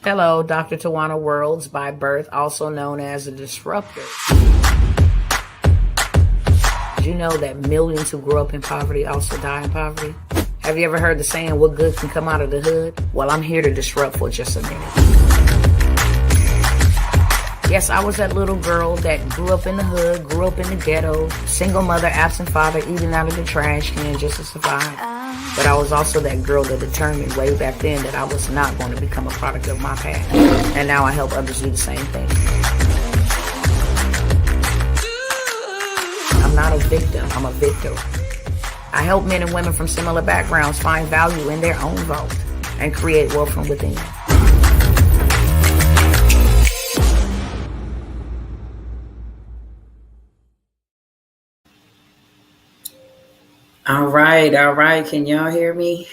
Hello, Dr. Tawana Worlds, by birth, also known as a disruptor. Did you know that millions who grew up in poverty also die in poverty? Have you ever heard the saying, what good can come out of the hood? Well, I'm here to disrupt for just a minute. Yes, I was that little girl that grew up in the hood, grew up in the ghetto, single mother, absent father, eating out of the trash can just to survive. But I was also that girl that determined way back then that I was not going to become a product of my past. And now I help others do the same thing. I'm not a victim, I'm a victor. I help men and women from similar backgrounds find value in their own vault and create wealth from within. All right. Can y'all hear me?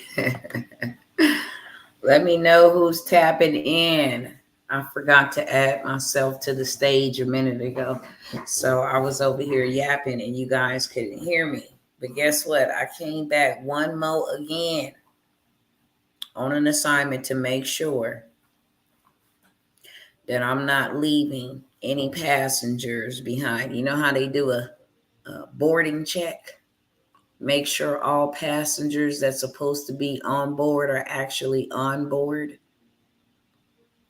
Let me know who's tapping in. I forgot to add myself to the stage a minute ago. So I was over here yapping and you guys couldn't hear me. But guess what? I came back one more again on an assignment to make sure that I'm not leaving any passengers behind. You know how they do a boarding check? Make sure all passengers that's supposed to be on board are actually on board.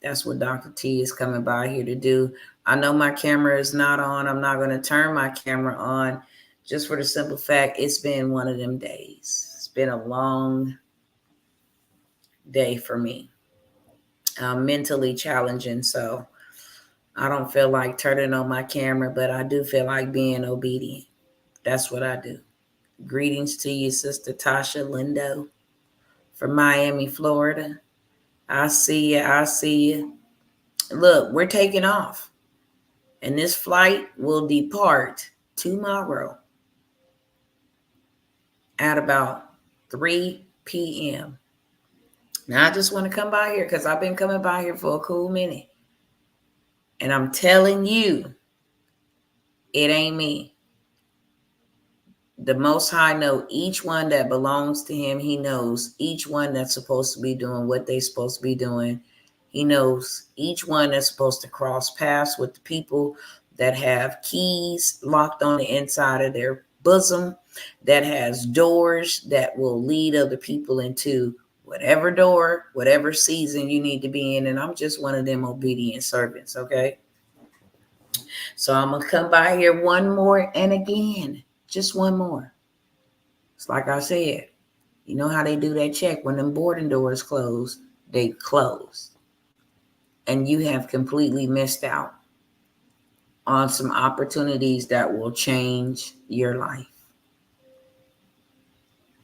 That's what Dr. T is coming by here to do. I know my camera is not on. I'm not going to turn my camera on just for the simple fact it's been one of them days. It's been a long day for me. Mentally challenging, so I don't feel like turning on my camera, but I do feel like being obedient. That's what I do. Greetings to you, Sister Tasha Lindo from Miami, Florida. I see you. Look, we're taking off. And this flight will depart tomorrow at about 3 p.m. Now, I just want to come by here because I've been coming by here for a cool minute. And I'm telling you, it ain't me. The Most High know each one that belongs to him. He knows each one that's supposed to be doing what they're supposed to be doing. He knows each one that's supposed to cross paths with the people that have keys locked on the inside of their bosom, that has doors that will lead other people into whatever door, whatever season you need to be in. And I'm just one of them obedient servants, okay? So I'm going to come by here one more and again. Just one more. It's like I said, you know how they do that check when them boarding doors close, they close. And you have completely missed out on some opportunities that will change your life.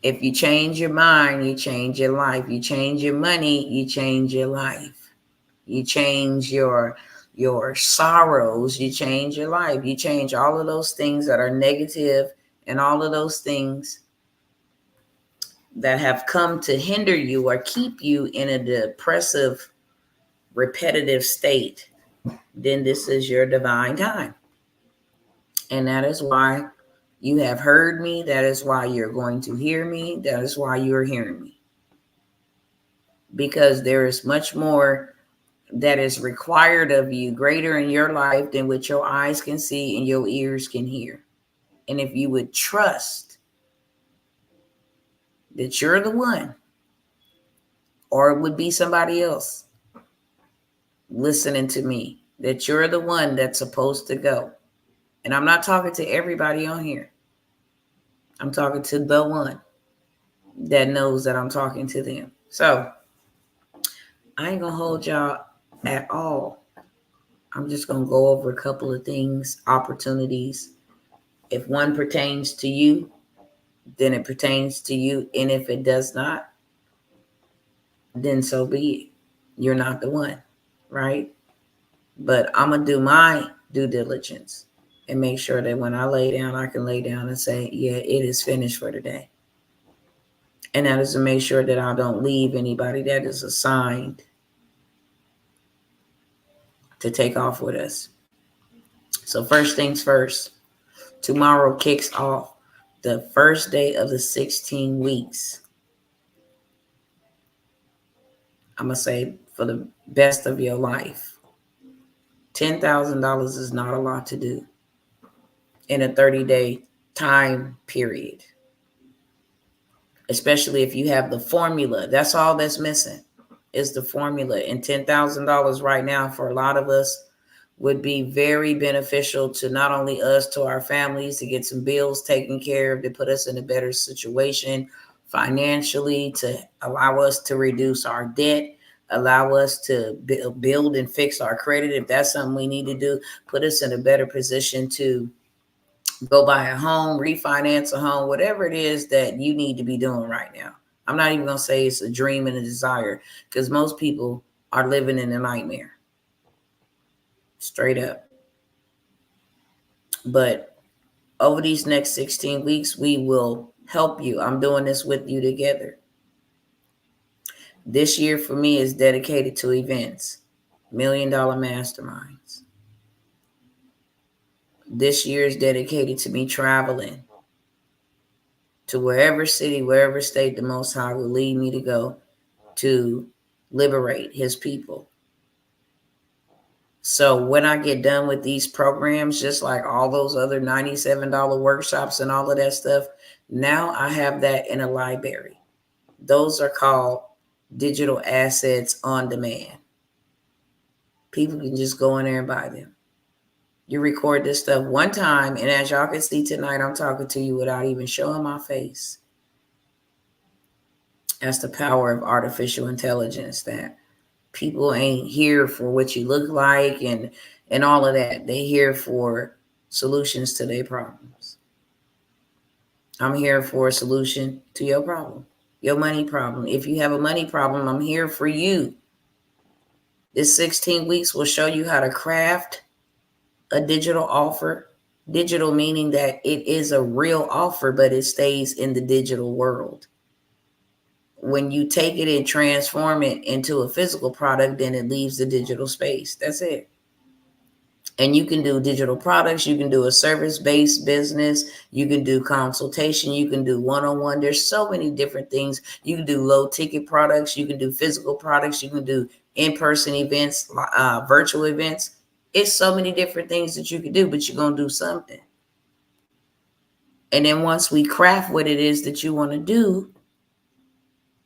If you change your mind, you change your life. You change your money, you change your life. You change your sorrows, you change your life. You change all of those things that are negative and all of those things that have come to hinder you or keep you in a depressive, repetitive state. Then this is your divine time. And that is why you have heard me. That is why you're going to hear me. That is why you're hearing me. Because there is much more that is required of you, greater in your life than what your eyes can see and your ears can hear. And if you would trust that you're the one, or it would be somebody else listening to me, that you're the one that's supposed to go. And I'm not talking to everybody on here. I'm talking to the one that knows that I'm talking to them. So I ain't going to hold y'all at all. I'm just going to go over a couple of things, opportunities. If one pertains to you, then it pertains to you. And if it does not, then so be it. You're not the one, right? But I'm going to do my due diligence and make sure that when I lay down, I can lay down and say, yeah, it is finished for today. And that is to make sure that I don't leave anybody that is assigned to take off with us. So first things first, tomorrow kicks off the first day of the 16 weeks. I'm going to say for the best of your life. $10,000 is not a lot to do in a 30-day time period, especially if you have the formula. That's all that's missing is the formula. And $10,000 right now for a lot of us would be very beneficial to not only us, to our families, to get some bills taken care of, to put us in a better situation financially, to allow us to reduce our debt, allow us to build and fix our credit. If that's something we need to do, put us in a better position to go buy a home, refinance a home, whatever it is that you need to be doing right now. I'm not even going to say it's a dream and a desire, because most people are living in a nightmare. Straight up. But over these next 16 weeks, we will help you. I'm doing this with you together. This year for me is dedicated to events, $1 Million Masterminds. This year is dedicated to me traveling to wherever city, wherever state the Most High will lead me to go to liberate his people. So when I get done with these programs, just like all those other $97 workshops and all of that stuff, now I have that in a library. Those are called digital assets on demand. People can just go in there and buy them. You record this stuff one time, and as y'all can see tonight, I'm talking to you without even showing my face. That's the power of artificial intelligence, that people ain't here for what you look like and all of that. They here for solutions to their problems. I'm here for a solution to your problem, your money problem. If you have a money problem, I'm here for you. This 16 weeks will show you how to craft a digital offer. Digital meaning that it is a real offer, but it stays in the digital world. When you take it and transform it into a physical product, then it leaves the digital space. That's it. And you can do digital products. You can do a service-based business. You can do consultation. You can do one-on-one. There's so many different things. You can do low-ticket products. You can do physical products. You can do in-person events, virtual events. It's so many different things that you can do, but you're going to do something. And then once we craft what it is that you want to do,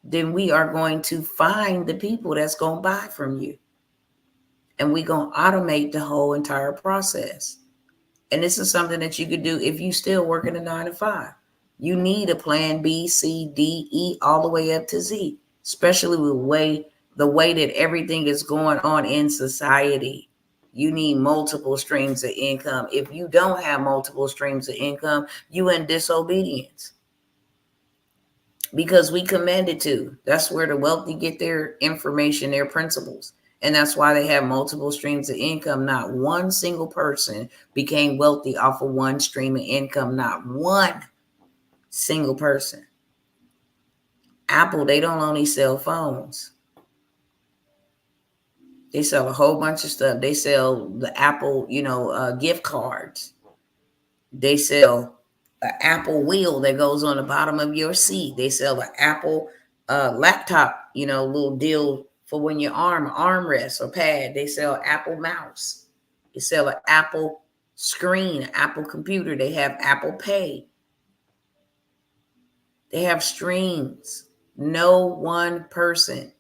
then we are going to find the people that's going to buy from you. And we're going to automate the whole entire process. And this is something that you could do if you still working a 9-to-5. You need a plan B, C, D, E, all the way up to Z, especially with the way that everything is going on in society. You need multiple streams of income. If you don't have multiple streams of income, you in disobedience. Because we commanded to. That's where the wealthy get their information, their principles. And that's why they have multiple streams of income. Not one single person became wealthy off of one stream of income. Not one single person. Apple, they don't only sell phones. They sell a whole bunch of stuff. They sell the Apple, gift cards. They sell an Apple wheel that goes on the bottom of your seat. They sell an Apple laptop, little deal for when your armrest or pad. They sell Apple mouse. They sell an Apple screen, Apple computer. They have Apple Pay. They have streams. No one person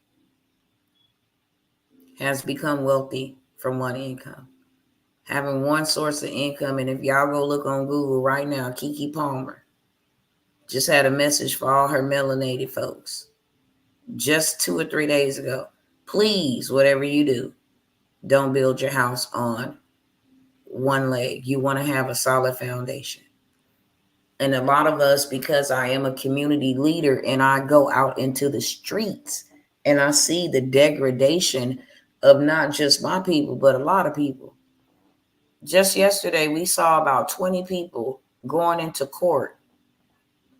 has become wealthy from one income. Having one source of income. And if y'all go look on Google right now, Keke Palmer just had a message for all her melanated folks just 2 or 3 days ago. Please, whatever you do, don't build your house on one leg. You want to have a solid foundation. And a lot of us, because I am a community leader and I go out into the streets and I see the degradation of not just my people, but a lot of people. Just yesterday, we saw about 20 people going into court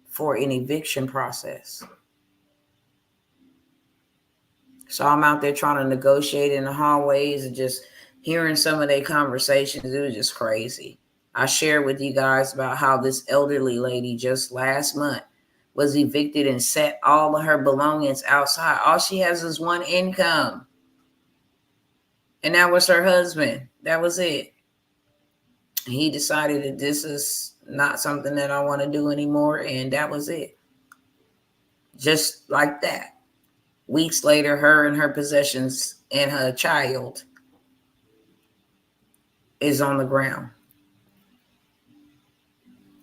for an eviction process. So I'm out there trying to negotiate in the hallways and just hearing some of their conversations. It was just crazy. I shared with you guys about how this elderly lady just last month was evicted and set all of her belongings outside. All she has is one income. And that was her husband. That was it. He decided that this is not something that I want to do anymore. And that was it. Just like that. Weeks later, her and her possessions and her child is on the ground.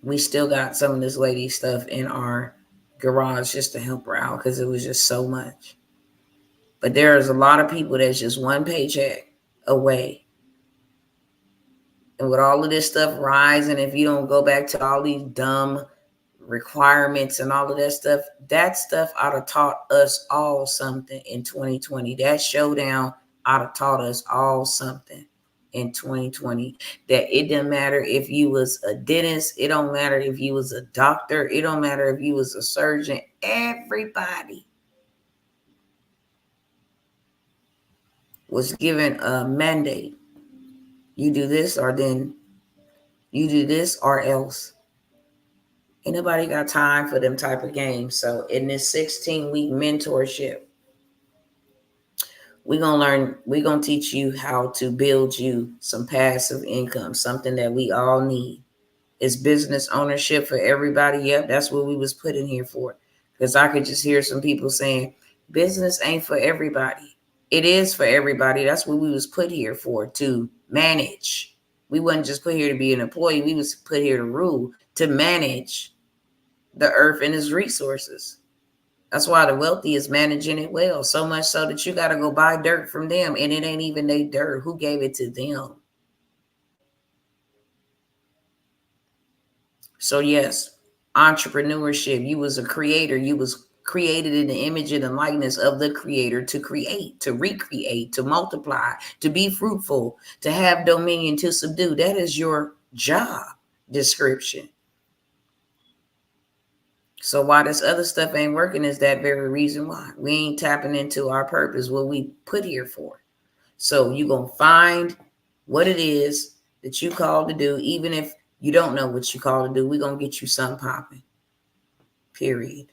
We still got some of this lady's stuff in our garage just to help her out because it was just so much. But there's a lot of people that's just one paycheck away. And with all of this stuff rising, if you don't go back to all these dumb requirements and all of that stuff ought to taught us all something in 2020. That showdown ought to taught us all something in 2020. That it doesn't matter if you was a dentist, it don't matter if you was a doctor, it don't matter if you was a surgeon. Everybody was given a mandate. You do this or then you do this or else. Ain't nobody got time for them type of games. So in this 16-week mentorship, we're going to teach you how to build you some passive income, something that we all need. It's business ownership for everybody. Yep, that's what we was put in here for. Because I could just hear some people saying, business ain't for everybody. It is for everybody. That's what we was put here for, to manage. We wasn't just put here to be an employee. We was put here to rule, to manage the earth and its resources. That's why the wealthy is managing it well. So much so that you got to go buy dirt from them. And it ain't even their dirt. Who gave it to them? So yes, entrepreneurship. You was a creator. You was created in the image and the likeness of the creator to create, to recreate, to multiply, to be fruitful, to have dominion, to subdue. That is your job description. So why this other stuff ain't working is that very reason why. We ain't tapping into our purpose, what we put here for. So you're going to find what it is that you called to do. Even if you don't know what you called to do, we're going to get you something popping. Period.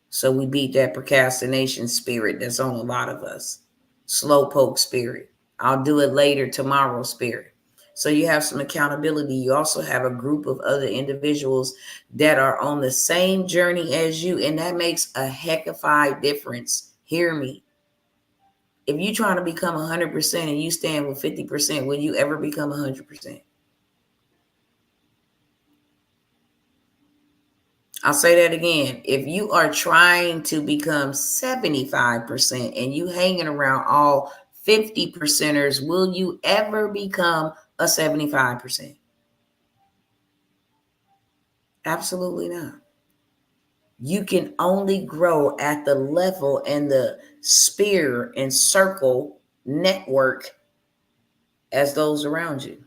So we beat that procrastination spirit that's on a lot of us. Slowpoke spirit. I'll do it later tomorrow spirit. So you have some accountability. You also have a group of other individuals that are on the same journey as you. And that makes a heckified difference. Hear me. If you're trying to become 100% and you stand with 50%, will you ever become 100%? I'll say that again. If you are trying to become 75% and you hanging around all 50 percenters, will you ever become a 75%? Absolutely not. You can only grow at the level and the sphere and circle network as those around you.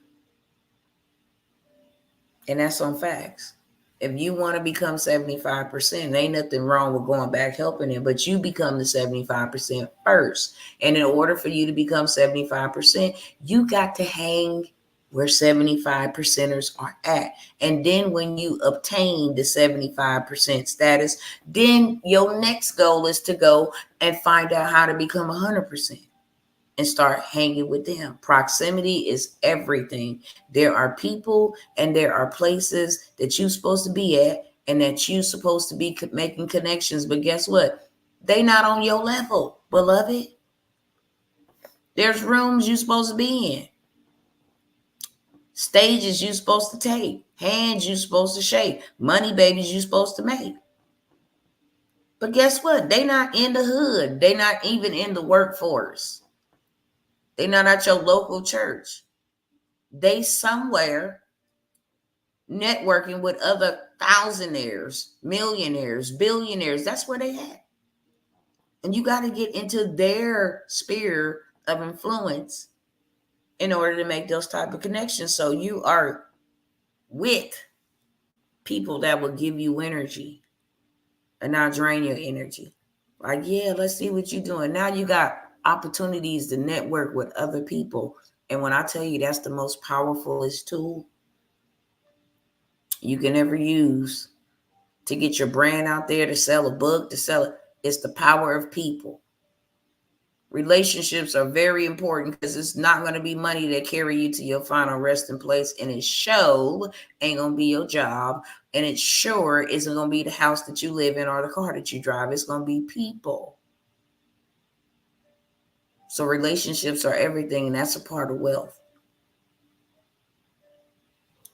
And that's on facts. If you want to become 75%, ain't nothing wrong with going back helping them, but you become the 75% first. And in order for you to become 75%, you got to hang where 75 percenters are at. And then when you obtain the 75% status, then your next goal is to go and find out how to become 100%. And start hanging with them. Proximity is everything. There are people and there are places that you're supposed to be at and that you're supposed to be making connections. But guess what? They not on your level, beloved. There's rooms you're supposed to be in. Stages you're supposed to take. Hands you're supposed to shake. Money babies you're supposed to make. But guess what? They not in the hood. They not even in the workforce. They're not at your local church. They somewhere networking with other thousandaires, millionaires, billionaires. That's where they at. And you got to get into their sphere of influence in order to make those type of connections. So you are with people that will give you energy and not drain your energy. Like, yeah, let's see what you're doing. Now you got opportunities to network with other people. And when I tell you that's the most powerfulest tool you can ever use to get your brand out there, to sell a book, to sell it, it's the power of people. Relationships are very important because it's not going to be money that carry you to your final resting place. And it sure ain't going to be your job. And it sure isn't going to be the house that you live in or the car that you drive. It's going to be people. So relationships are everything, and that's a part of wealth.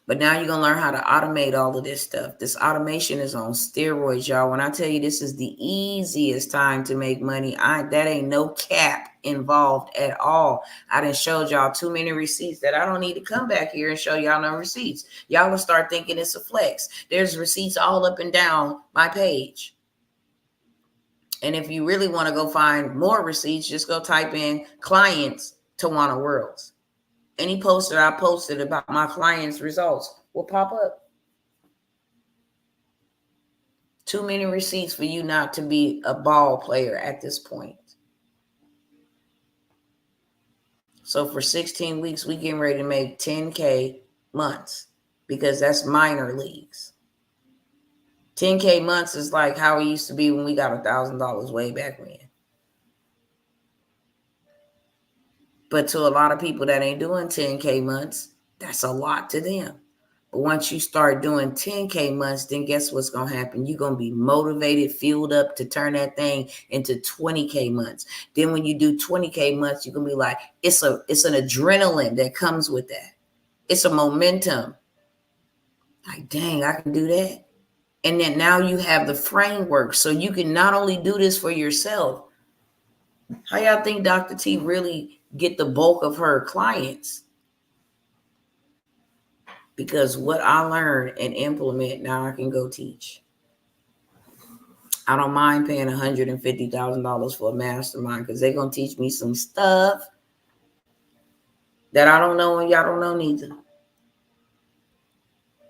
But now you're going to learn how to automate all of this stuff. This automation is on steroids, y'all. When I tell you this is the easiest time to make money, that ain't no cap involved at all. I done showed y'all too many receipts that I don't need to come back here and show y'all no receipts. Y'all will start thinking it's a flex. There's receipts all up and down my page. And if you really want to go find more receipts, just go type in clients Tawana Worlds. Any post that I posted about my clients' results will pop up. Too many receipts for you not to be a ball player at this point. So for 16 weeks, we getting ready to make 10K months because that's minor leagues. 10K months is like how it used to be when we got $1,000 way back when. But to a lot of people that ain't doing 10K months, that's a lot to them. But once you start doing 10K months, then guess what's going to happen? You're going to be motivated, fueled up to turn that thing into 20K months. Then when you do 20K months, you're going to be like, it's an adrenaline that comes with that. It's a momentum. Like, dang, I can do that. And then now you have the framework. So you can not only do this for yourself. How y'all think Dr. T really get the bulk of her clients? Because what I learn and implement, now I can go teach. I don't mind paying $150,000 for a mastermind because they're going to teach me some stuff that I don't know and y'all don't know neither.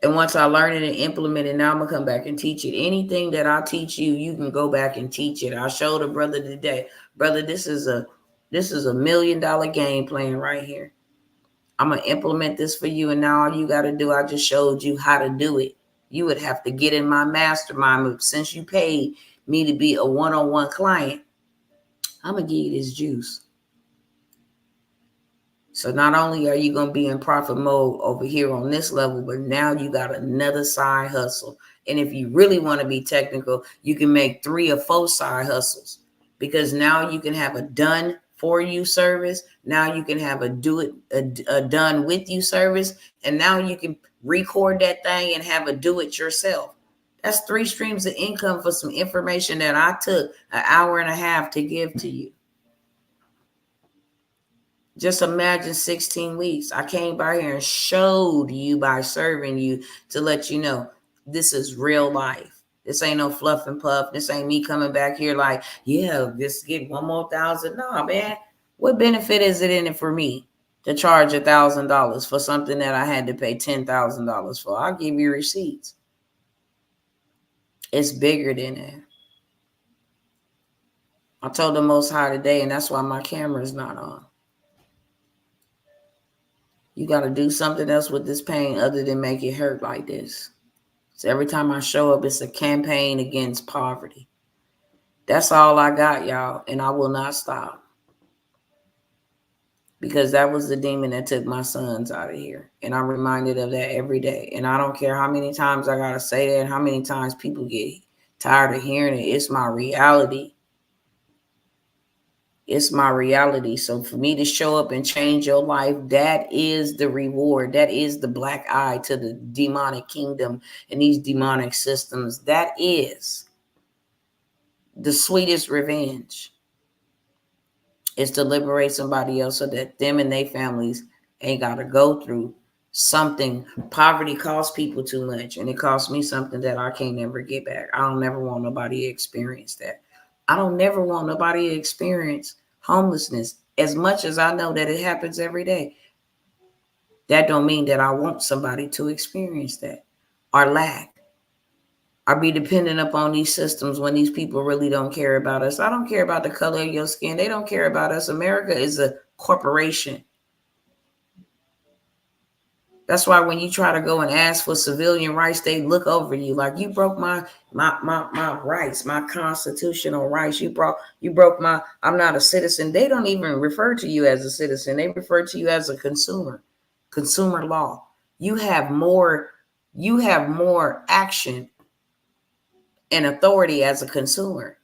And once I learn it and implement it, now I'm going to come back and teach it. Anything that I teach you, you can go back and teach it. I showed a brother today, brother, this is a $1 million game plan right here. I'm going to implement this for you. And now all you got to do, I just showed you how to do it. You would have to get in my mastermind. Since you paid me to be a one-on-one client, I'm going to give you this juice. So not only are you going to be in profit mode over here on this level, but now you got another side hustle. And if you really want to be technical, you can make 3 or 4 side hustles because now you can have a done for you service. Now you can have a done with you service. And now you can record that thing and have a do it yourself. That's 3 streams of income for some information that I took an hour and a half to give to you. Just imagine 16 weeks. I came by here and showed you by serving you to let you know this is real life. This ain't no fluff and puff. This ain't me coming back here like, yeah, just get one more $1,000. No, man. What benefit is it in it for me to charge $1,000 for something that I had to pay $10,000 for? I'll give you receipts. It's bigger than that. I told the Most High today, and that's why my camera is not on. You got to do something else with this pain other than make it hurt like this. So every time I show up, it's a campaign against poverty. That's all I got, y'all. And I will not stop. Because that was the demon that took my sons out of here. And I'm reminded of that every day. And I don't care how many times I got to say that and how many times people get tired of hearing it. It's my reality. It's my reality. So for me to show up and change your life, that is the reward. That is the black eye to the demonic kingdom and these demonic systems. That is the sweetest revenge. Is to liberate somebody else so that them and their families ain't got to go through something. Poverty costs people too much, and it costs me something that I can't never get back. I don't never want nobody to experience that. I don't never want nobody to experience homelessness as much as I know that it happens every day. That don't mean that I want somebody to experience that or lack or be dependent upon these systems when these people really don't care about us. I don't care about the color of your skin. They don't care about us. America is a corporation. That's why when you try to go and ask for civilian rights, they look over you like you broke my rights, my constitutional rights. You broke my, I'm not a citizen. They don't even refer to you as a citizen. They refer to you as a consumer. Consumer law. You have more action and authority as a consumer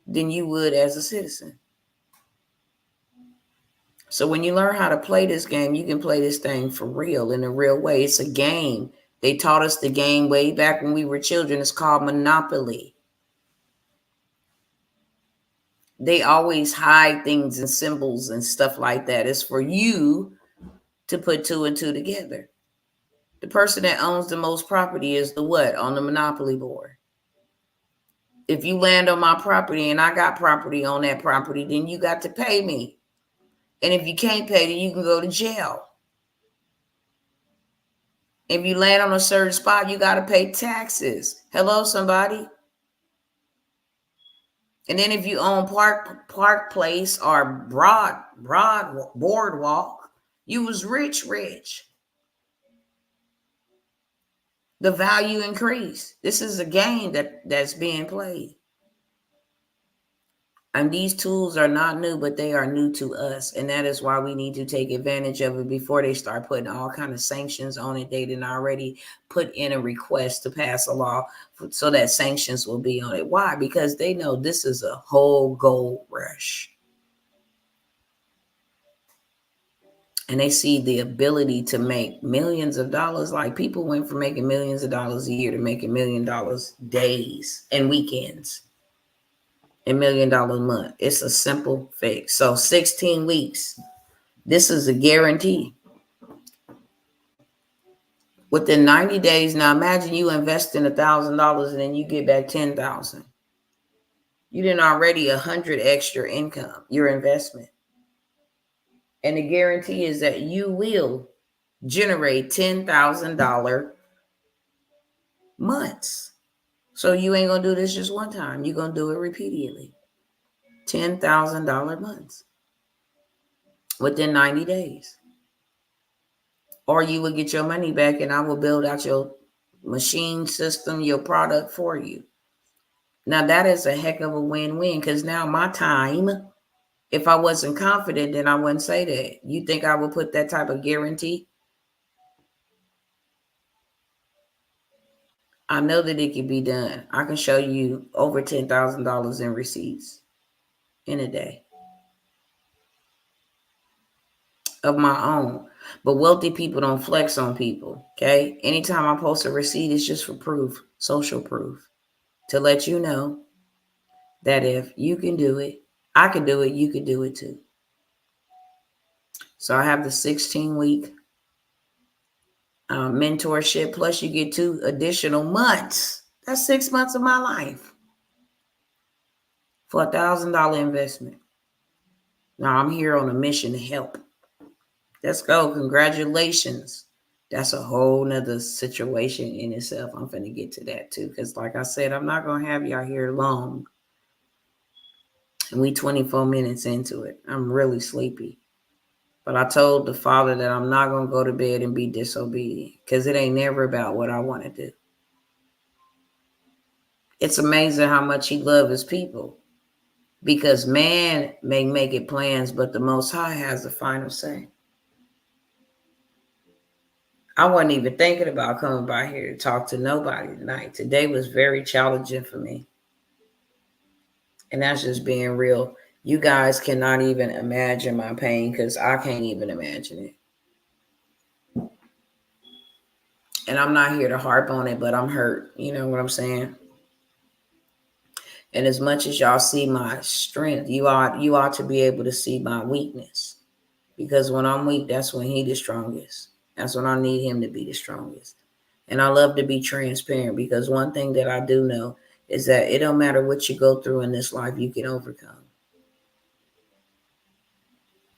than you would as a citizen. So when you learn how to play this game, you can play this thing for real, in a real way. It's a game. They taught us the game way back when we were children. It's called Monopoly. They always hide things and symbols and stuff like that. It's for you to put two and two together. The person that owns the most property is the what on the Monopoly board. If you land on my property and I got property on that property, then you got to pay me. And if you can't pay, then you can go to jail. If you land on a certain spot, you got to pay taxes. Hello, somebody. And then if you own Park Place or Broad Boardwalk, you was rich. The value increased. This is a game that's being played. And these tools are not new, but they are new to us. And that is why we need to take advantage of it before they start putting all kind of sanctions on it. They didn't already put in a request to pass a law so that sanctions will be on it. Why? Because they know this is a whole gold rush. And they see the ability to make millions of dollars. Like people went from making millions of dollars a year to making $1 million days and weekends. $1 million a month. It's a simple fix. So 16 weeks. This is a guarantee. Within 90 days, now imagine you invest in $1,000 and then you get back 10,000. You didn't already 100 extra income, your investment. And the guarantee is that you will generate $10,000 months. So you ain't going to do this just one time. You're going to do it repeatedly. $10,000 months within 90 days. Or you will get your money back and I will build out your machine system, your product for you. Now that is a heck of a win-win because now my time, if I wasn't confident, then I wouldn't say that. You think I would put that type of guarantee? I know that it can be done. I can show you over $10,000 in receipts in a day of my own. But wealthy people don't flex on people, okay? Anytime I post a receipt, it's just for proof, social proof, to let you know that if you can do it, I can do it, you can do it too. So I have the 16-week mentorship, plus you get 2 additional months. That's 6 months of my life for $1,000 investment. Now I'm here on a mission to help. Let's go. Congratulations. That's a whole nother situation in itself. I'm finna get to that too. Because like I said, I'm not going to have y'all here long. And we 24 minutes into it. I'm really sleepy. But I told the Father that I'm not going to go to bed and be disobedient. Because it ain't never about what I want to do. It's amazing how much he loves his people. Because man may make it plans, but the Most High has the final say. I wasn't even thinking about coming by here to talk to nobody tonight. Today was very challenging for me. And that's just being real. You guys cannot even imagine my pain because I can't even imagine it. And I'm not here to harp on it, but I'm hurt. You know what I'm saying? And as much as y'all see my strength, you ought to be able to see my weakness. Because when I'm weak, that's when he's the strongest. That's when I need him to be the strongest. And I love to be transparent because one thing that I do know is that it don't matter what you go through in this life, you can overcome.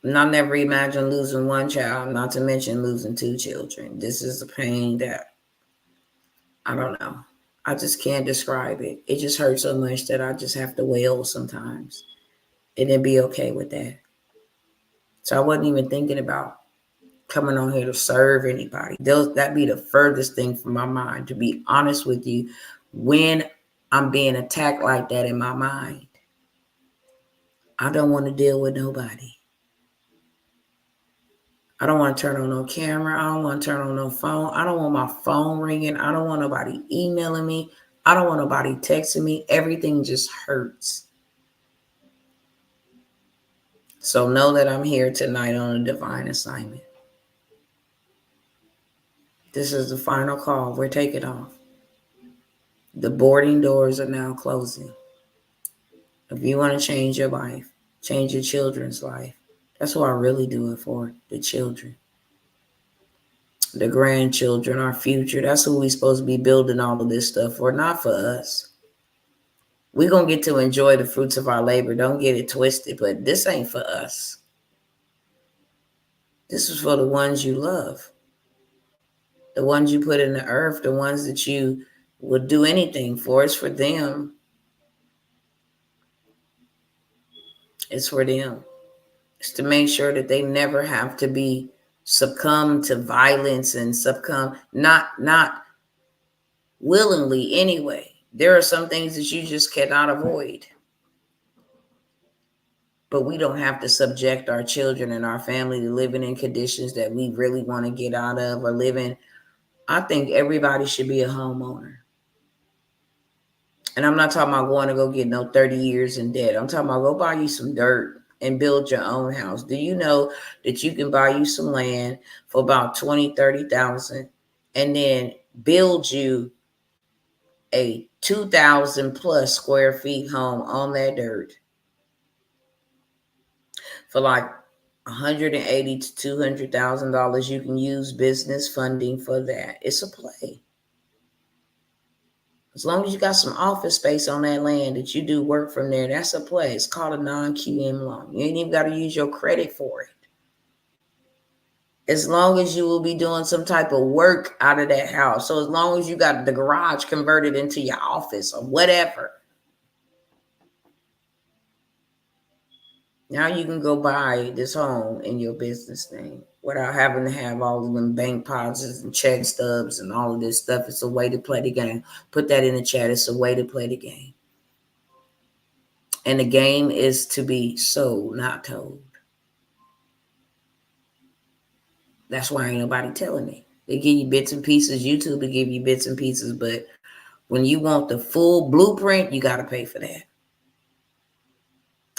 And I never imagined losing one child, not to mention losing 2 children. This is a pain that I don't know. I just can't describe it. It just hurts so much that I just have to wail sometimes. And then be okay with that. So I wasn't even thinking about coming on here to serve anybody. That'd be the furthest thing from my mind, to be honest with you. When I'm being attacked like that in my mind, I don't want to deal with nobody. I don't want to turn on no camera. I don't want to turn on no phone. I don't want my phone ringing. I don't want nobody emailing me. I don't want nobody texting me. Everything just hurts. So know that I'm here tonight on a divine assignment. This is the final call. We're taking off. The boarding doors are now closing. If you want to change your life, change your children's life, that's what I really do it for, the children. The grandchildren, our future. That's who we're supposed to be building all of this stuff for, not for us. We're going to get to enjoy the fruits of our labor. Don't get it twisted, but this ain't for us. This is for the ones you love, the ones you put in the earth, the ones that you would do anything for. It's for them. It's for them. It's to make sure that they never have to be succumb to violence and succumb, not willingly anyway. There are some things that you just cannot avoid. But we don't have to subject our children and our family to living in conditions that we really want to get out of or live in. I think everybody should be a homeowner. And I'm not talking about going to go get no 30 years in debt. I'm talking about go buy you some dirt and build your own house. Do you know that you can buy you some land for about 20, 30,000 and then build you a 2,000 plus square feet home on that dirt for like $180,000 to $200,000? You can use business funding for that. It's a play. As long as you got some office space on that land that you do work from there, that's a play. It's called a non-QM loan. You ain't even got to use your credit for it. As long as you will be doing some type of work out of that house. So as long as you got the garage converted into your office or whatever, now you can go buy this home in your business name without having to have all of them bank deposits and check stubs and all of this stuff. It's a way to play the game. Put that in the chat. It's a way to play the game. And the game is to be sold, not told. That's why ain't nobody telling me. They give you bits and pieces. YouTube will give you bits and pieces. But when you want the full blueprint, you got to pay for that.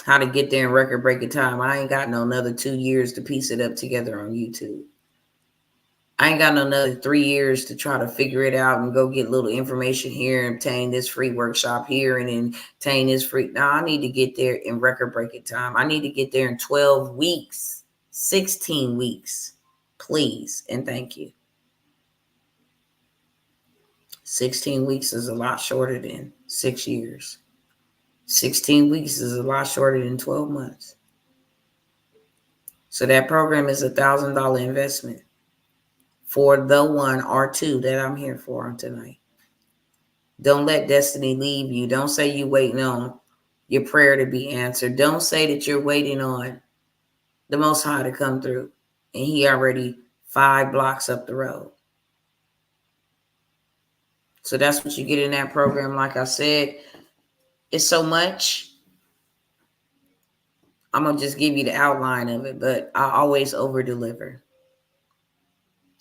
How to get there in record breaking time. I ain't got no another 2 years to piece it up together on YouTube. I ain't got no another 3 years to try to figure it out and go get little information here and obtain this free workshop here and then obtain this free. No, I need to get there in record breaking time. I need to get there in 12 weeks, 16 weeks, please. And thank you. 16 weeks is a lot shorter than 6 years. 16 weeks is a lot shorter than 12 months. So that program is $1,000 investment for the one or two that I'm here for on tonight. Don't let destiny leave you. Don't say you're waiting on your prayer to be answered. Don't say that you're waiting on the Most High to come through and he already 5 blocks up the road. So that's what you get in that program. Like I said, it's so much. I'm going to just give you the outline of it, but I always over deliver.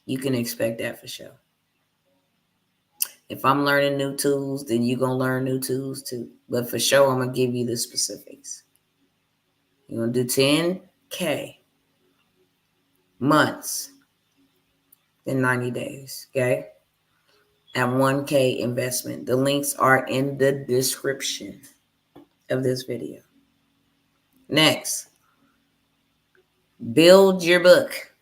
You can expect that for sure. If I'm learning new tools, then you're going to learn new tools too. But for sure, I'm going to give you the specifics. You're going to do 10K months in 90 days, okay? And 1K investment. The links are in the description of this video. Next, build your book.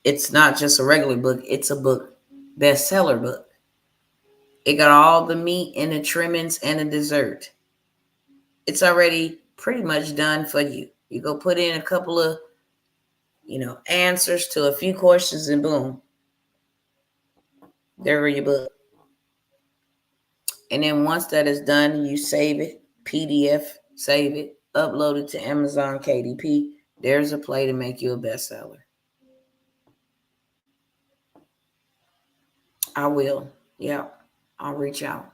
It's not just a regular book. It's a book, bestseller book. It got all the meat and the trimmings and the dessert. It's already pretty much done for you. You go put in a couple of, answers to a few questions and boom, there are your book. And then once that is done, you save it, PDF, save it, upload it to Amazon KDP, There's a play to make you a bestseller. I will. Yeah, I'll reach out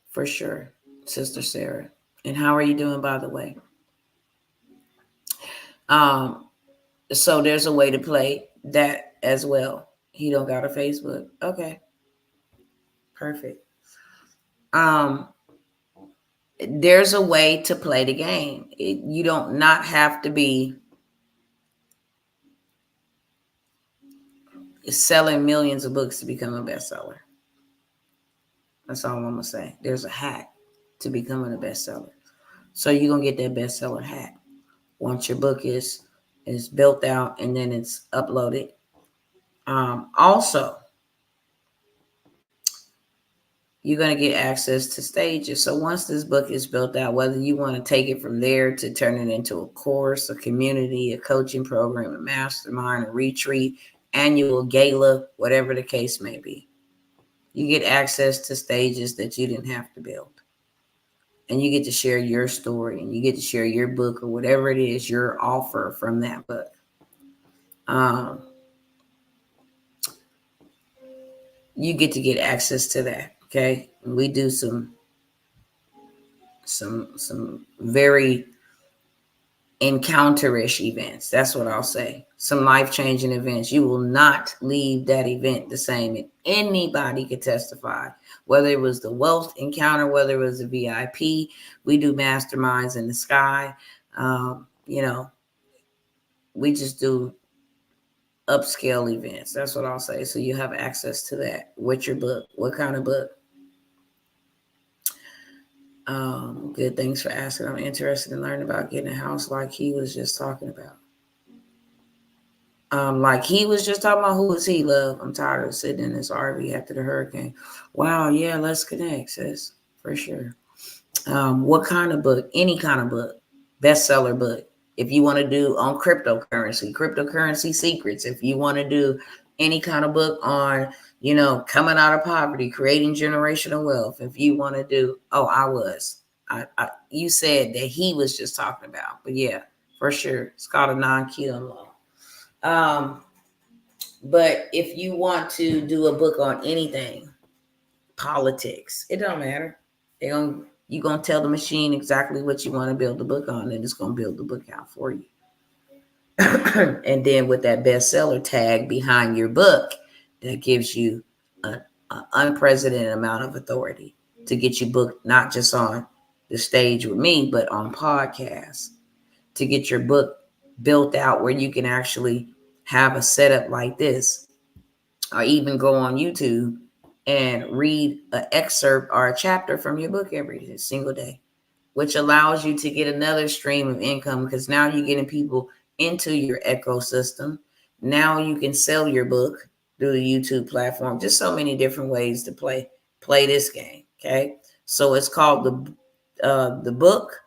for sure, Sister Sarah. And how are you doing, by the way? So there's a way to play that as well. He don't got a Facebook. Okay, perfect. There's a way to play the game. You don't not have to be selling millions of books to become a bestseller. That's all I'm gonna say. There's a hack to becoming a bestseller. So you're gonna get that bestseller hack once your book is built out and then it's uploaded. Also, you're going to get access to stages. So once this book is built out, whether you want to take it from there to turn it into a course, a community, a coaching program, a mastermind, a retreat, annual gala, whatever the case may be, you get access to stages that you didn't have to build. And you get to share your story and you get to share your book or whatever it is, your offer from that book. You get to get access to that. Okay. And we do some very encounter-ish events. That's what I'll say. Some life-changing events. You will not leave that event the same. And anybody could testify, whether it was the wealth encounter, whether it was a VIP. We do masterminds in the sky. We just do upscale events. That's what I'll say. So you have access to that with your book. What kind of book? Good. Thanks for asking. I'm interested in learning about getting a house like he was just talking about. Like he was just talking about, who was he, love? I'm tired of sitting in this RV after the hurricane. Wow, yeah, let's connect, sis, for sure. What kind of book? Any kind of book, bestseller book. If you want to do on cryptocurrency secrets. If you want to do any kind of book on, coming out of poverty, creating generational wealth. If you want to do, you said that he was just talking about, but yeah, for sure, it's called a non-killing law. But if you want to do a book on anything, politics, it don't matter. You're gonna tell the machine exactly what you want to build the book on, and it's gonna build the book out for you. And then with that bestseller tag behind your book, that gives you an unprecedented amount of authority to get your book not just on the stage with me, but on podcasts, to get your book built out where you can actually have a setup like this, or even go on YouTube and read an excerpt or a chapter from your book every single day, which allows you to get another stream of income, because now you're getting people into your ecosystem. Now you can sell your book through the YouTube platform. Just so many different ways to play this game. Okay, so it's called the book,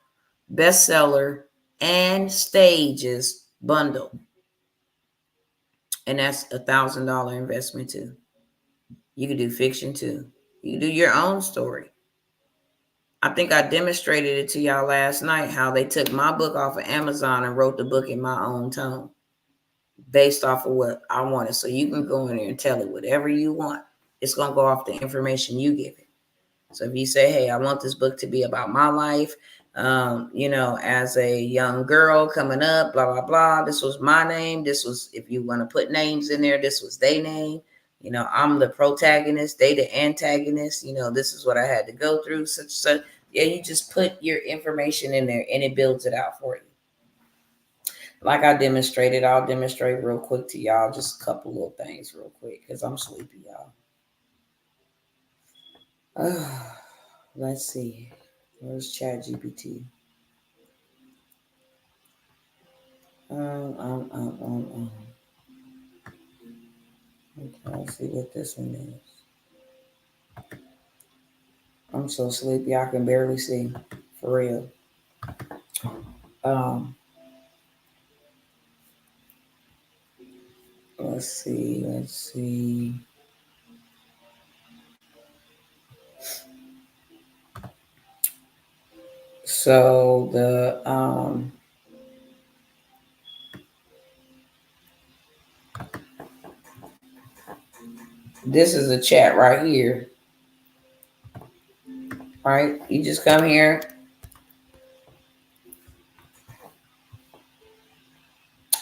bestseller, and stages bundle, and that's $1,000 investment too. You can do fiction too. You can do your own story. I think I demonstrated it to y'all last night, how they took my book off of Amazon and wrote the book in my own tone based off of what I wanted. So you can go in there and tell it whatever you want. It's going to go off the information you give it. So if you say, hey, I want this book to be about my life, as a young girl coming up, blah, blah, blah. This was my name. This was, if you want to put names in there, this was their name. I'm the protagonist, they the antagonist. This is what I had to go through, such. Yeah, you just put your information in there and it builds it out for you. Like I demonstrated, I'll demonstrate real quick to y'all, just a couple little things real quick, because I'm sleepy, y'all. Let's see. Where's ChatGPT? Okay, let's see what this one is. I'm so sleepy I can barely see. For real. Let's see. So This is a chat right here. Right? You just come here.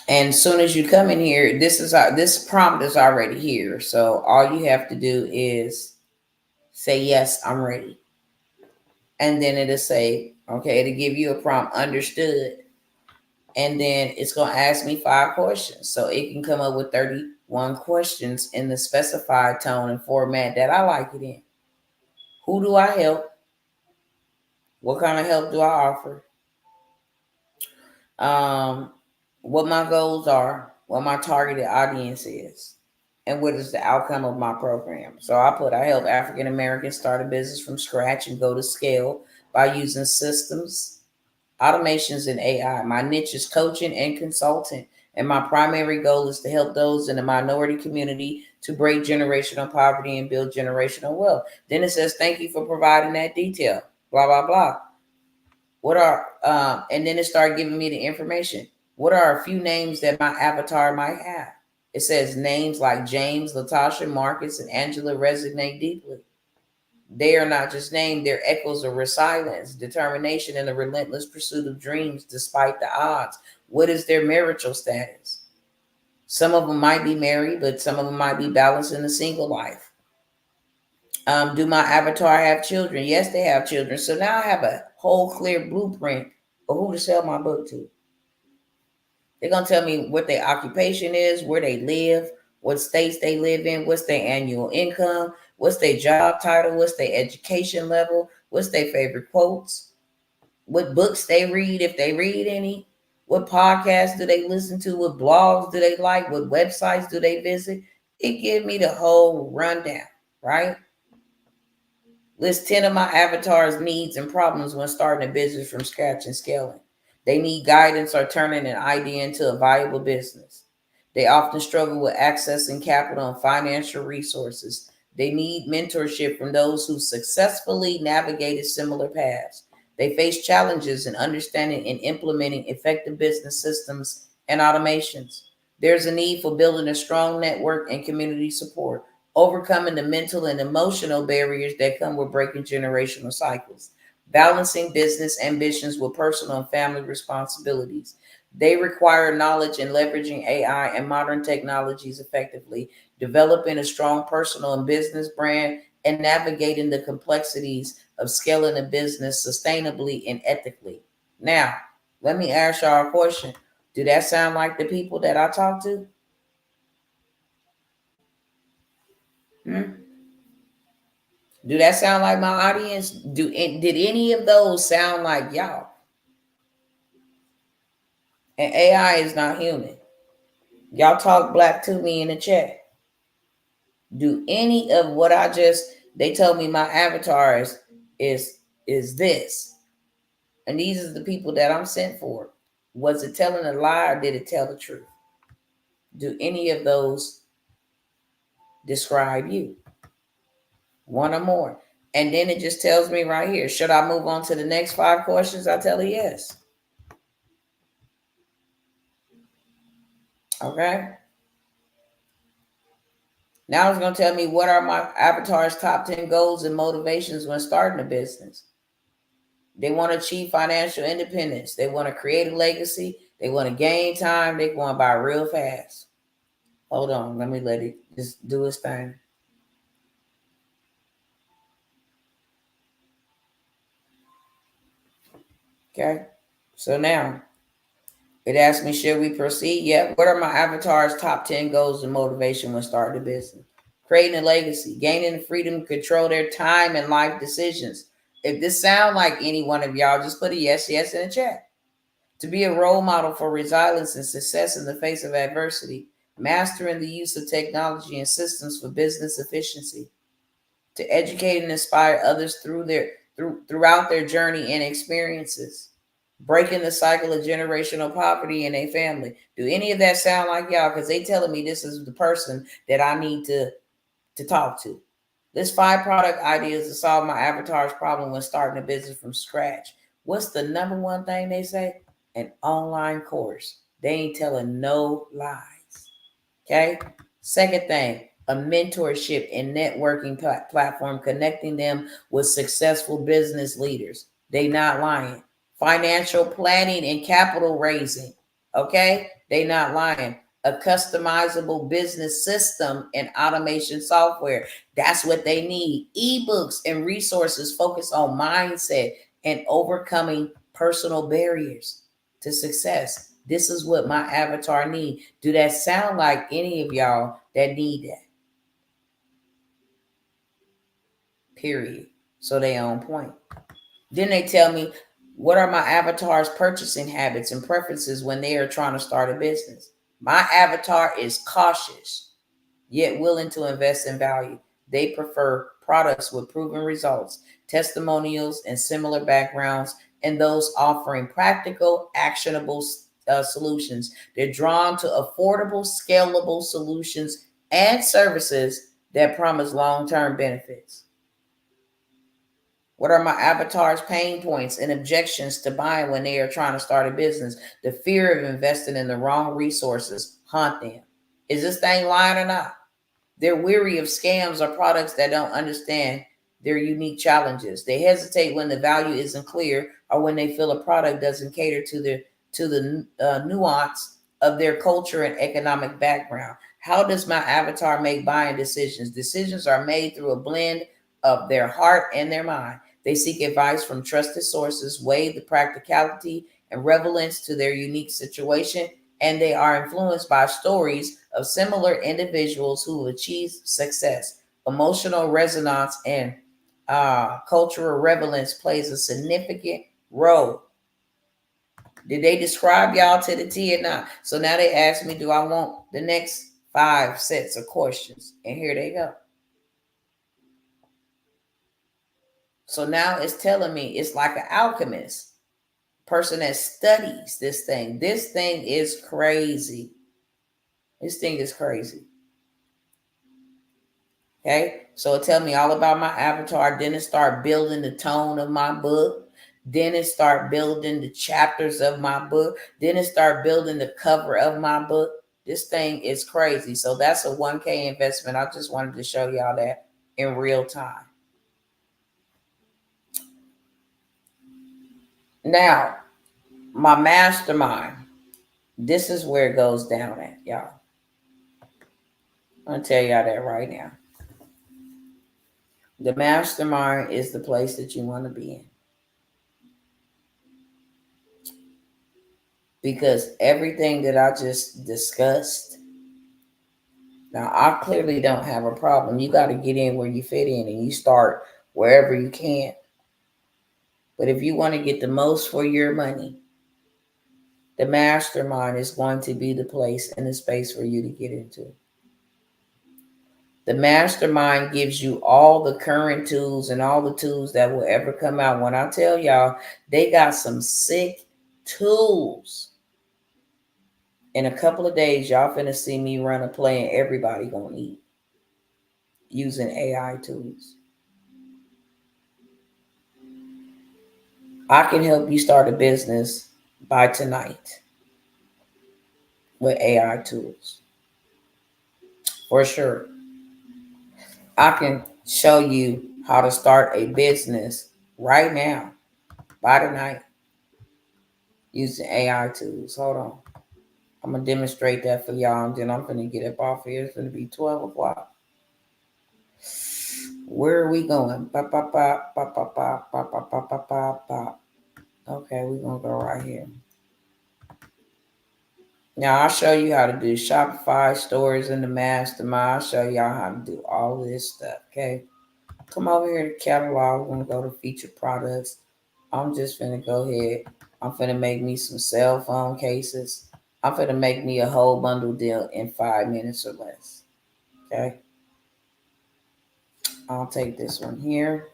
And as soon as you come in here, this prompt is already here. So all you have to do is say, yes, I'm ready. And then it'll say, okay, it'll give you a prompt, understood. And then it's going to ask me 5 questions. So it can come up with 31 questions in the specified tone and format that I like it in. Who do I help? What kind of help do I offer? What my goals are, what my targeted audience is, and what is the outcome of my program. So I help African Americans start a business from scratch and go to scale by using systems, automations, and AI. My niche is coaching and consulting, and my primary goal is to help those in the minority community to break generational poverty and build generational wealth. Then it says, thank you for providing that detail, blah, blah, blah. And then it started giving me the information. What are a few names that my avatar might have? It says names like James, Latasha, Marcus, and Angela resonate deeply. They are not just names, they're echoes of resilience, determination, and a relentless pursuit of dreams despite the odds. What is their marital status? Some of them might be married, but some of them might be balancing a single life. Do my avatar have children? Yes, they have children. So now I have a whole clear blueprint of who to sell my book to. They're going to tell me what their occupation is, where they live, what states they live in, what's their annual income, what's their job title, what's their education level, what's their favorite quotes, what books they read, if they read any, what podcasts do they listen to, what blogs do they like, what websites do they visit. It gives me the whole rundown, right? List 10 of my avatar's needs and problems when starting a business from scratch and scaling. They need guidance or turning an idea into a viable business. They often struggle with accessing capital and financial resources. They need mentorship from those who successfully navigated similar paths. They face challenges in understanding and implementing effective business systems and automations. There's a need for building a strong network and community support, overcoming the mental and emotional barriers that come with breaking generational cycles, balancing business ambitions with personal and family responsibilities. They require knowledge in leveraging AI and modern technologies effectively, developing a strong personal and business brand, and navigating the complexities of scaling a business sustainably and ethically. Now, let me ask y'all a question. Do that sound like the people that I talk to? Hmm? Do that sound like my audience? Did any of those sound like y'all? And AI is not human. Y'all talk black to me in the chat. Do any of what I just they told me my avatar is this. And these are the people that I'm sent for. Was it telling a lie or did it tell the truth? Do any of those describe you? One or more. And then it just tells me right here, should I move on to the next 5 questions? I tell it yes. Okay. Now it's going to tell me what are my avatar's top 10 goals and motivations when starting a business. They want to achieve financial independence. They want to create a legacy. They want to gain time. They're going by real fast. Hold on. Let me let it just do its thing. Okay. So now it asks me, should we proceed? Yep. What are my avatar's top 10 goals and motivation when starting a business? Creating a legacy, gaining the freedom to control their time and life decisions. If this sound like any one of y'all, just put a yes in the chat. To be a role model for resilience and success in the face of adversity, mastering the use of technology and systems for business efficiency, to educate and inspire others throughout their journey and experiences, breaking the cycle of generational poverty in a family. Do any of that sound like y'all? Because they telling me this is the person that I need to talk to. List 5 product ideas to solve my avatar's problem when starting a business from scratch. What's the number one thing they say? An online course. They ain't telling no lies. Okay. Second thing, a mentorship and networking platform connecting them with successful business leaders. They not lying. Financial planning and capital raising. Okay? They not lying. A customizable business system and automation software. That's what they need. Ebooks and resources focus on mindset and overcoming personal barriers to success. This is what my avatar need. Do that sound like any of y'all that need that? Period. So they on point. Then they tell me, what are my avatar's purchasing habits and preferences when they are trying to start a business? My avatar is cautious, yet willing to invest in value. They prefer products with proven results, testimonials, and similar backgrounds, and those offering practical, actionable solutions. They're drawn to affordable, scalable solutions and services that promise long term benefits. What are my avatar's pain points and objections to buying when they are trying to start a business? The fear of investing in the wrong resources haunt them. Is this thing lying or not? They're weary of scams or products that don't understand their unique challenges. They hesitate when the value isn't clear or when they feel a product doesn't cater to the nuance of their culture and economic background. How does my avatar make buying decisions? Decisions are made through a blend of their heart and their mind. They seek advice from trusted sources, weigh the practicality and relevance to their unique situation, and they are influenced by stories of similar individuals who have achieved success. Emotional resonance and cultural relevance plays a significant role. Did they describe y'all to the T or not? So now they ask me, do I want the next 5 sets of questions? And here they go. So now it's telling me it's like an alchemist, person that studies this thing. This thing is crazy. This thing is crazy. Okay, so it tell me all about my avatar. Then it start building the tone of my book. Then it start building the chapters of my book. Then it start building the cover of my book. This thing is crazy. So that's a 1K investment. I just wanted to show y'all that in real time. Now, my mastermind. This is where it goes down at, y'all. I'm gonna tell y'all that right now. The mastermind is the place that you want to be in. Because everything that I just discussed, now I clearly don't have a problem. You got to get in where you fit in and you start wherever you can. But if you want to get the most for your money, the mastermind is going to be the place and the space for you to get into. The mastermind gives you all the current tools and all the tools that will ever come out. When I tell y'all, they got some sick tools. In a couple of days, y'all finna see me run a play and everybody gonna eat using AI tools. I can help you start a business by tonight with AI tools. For sure. I can show you how to start a business right now by tonight using AI tools. Hold on. I'm going to demonstrate that for y'all, and then I'm going to get up off here. It's going to be 12 o'clock. Where are we going? Ba, ba, ba, ba, ba, ba, ba, ba, ba, ba, ba, ba. Okay, we're going to go right here. Now, I'll show you how to do Shopify stores in the mastermind. I'll show y'all how to do all this stuff, okay? Come over here to catalog. We're going to go to featured products. I'm just going to go ahead. I'm going to make me some cell phone cases. I'm going to make me a whole bundle deal in 5 minutes or less, okay? I'll take this one here.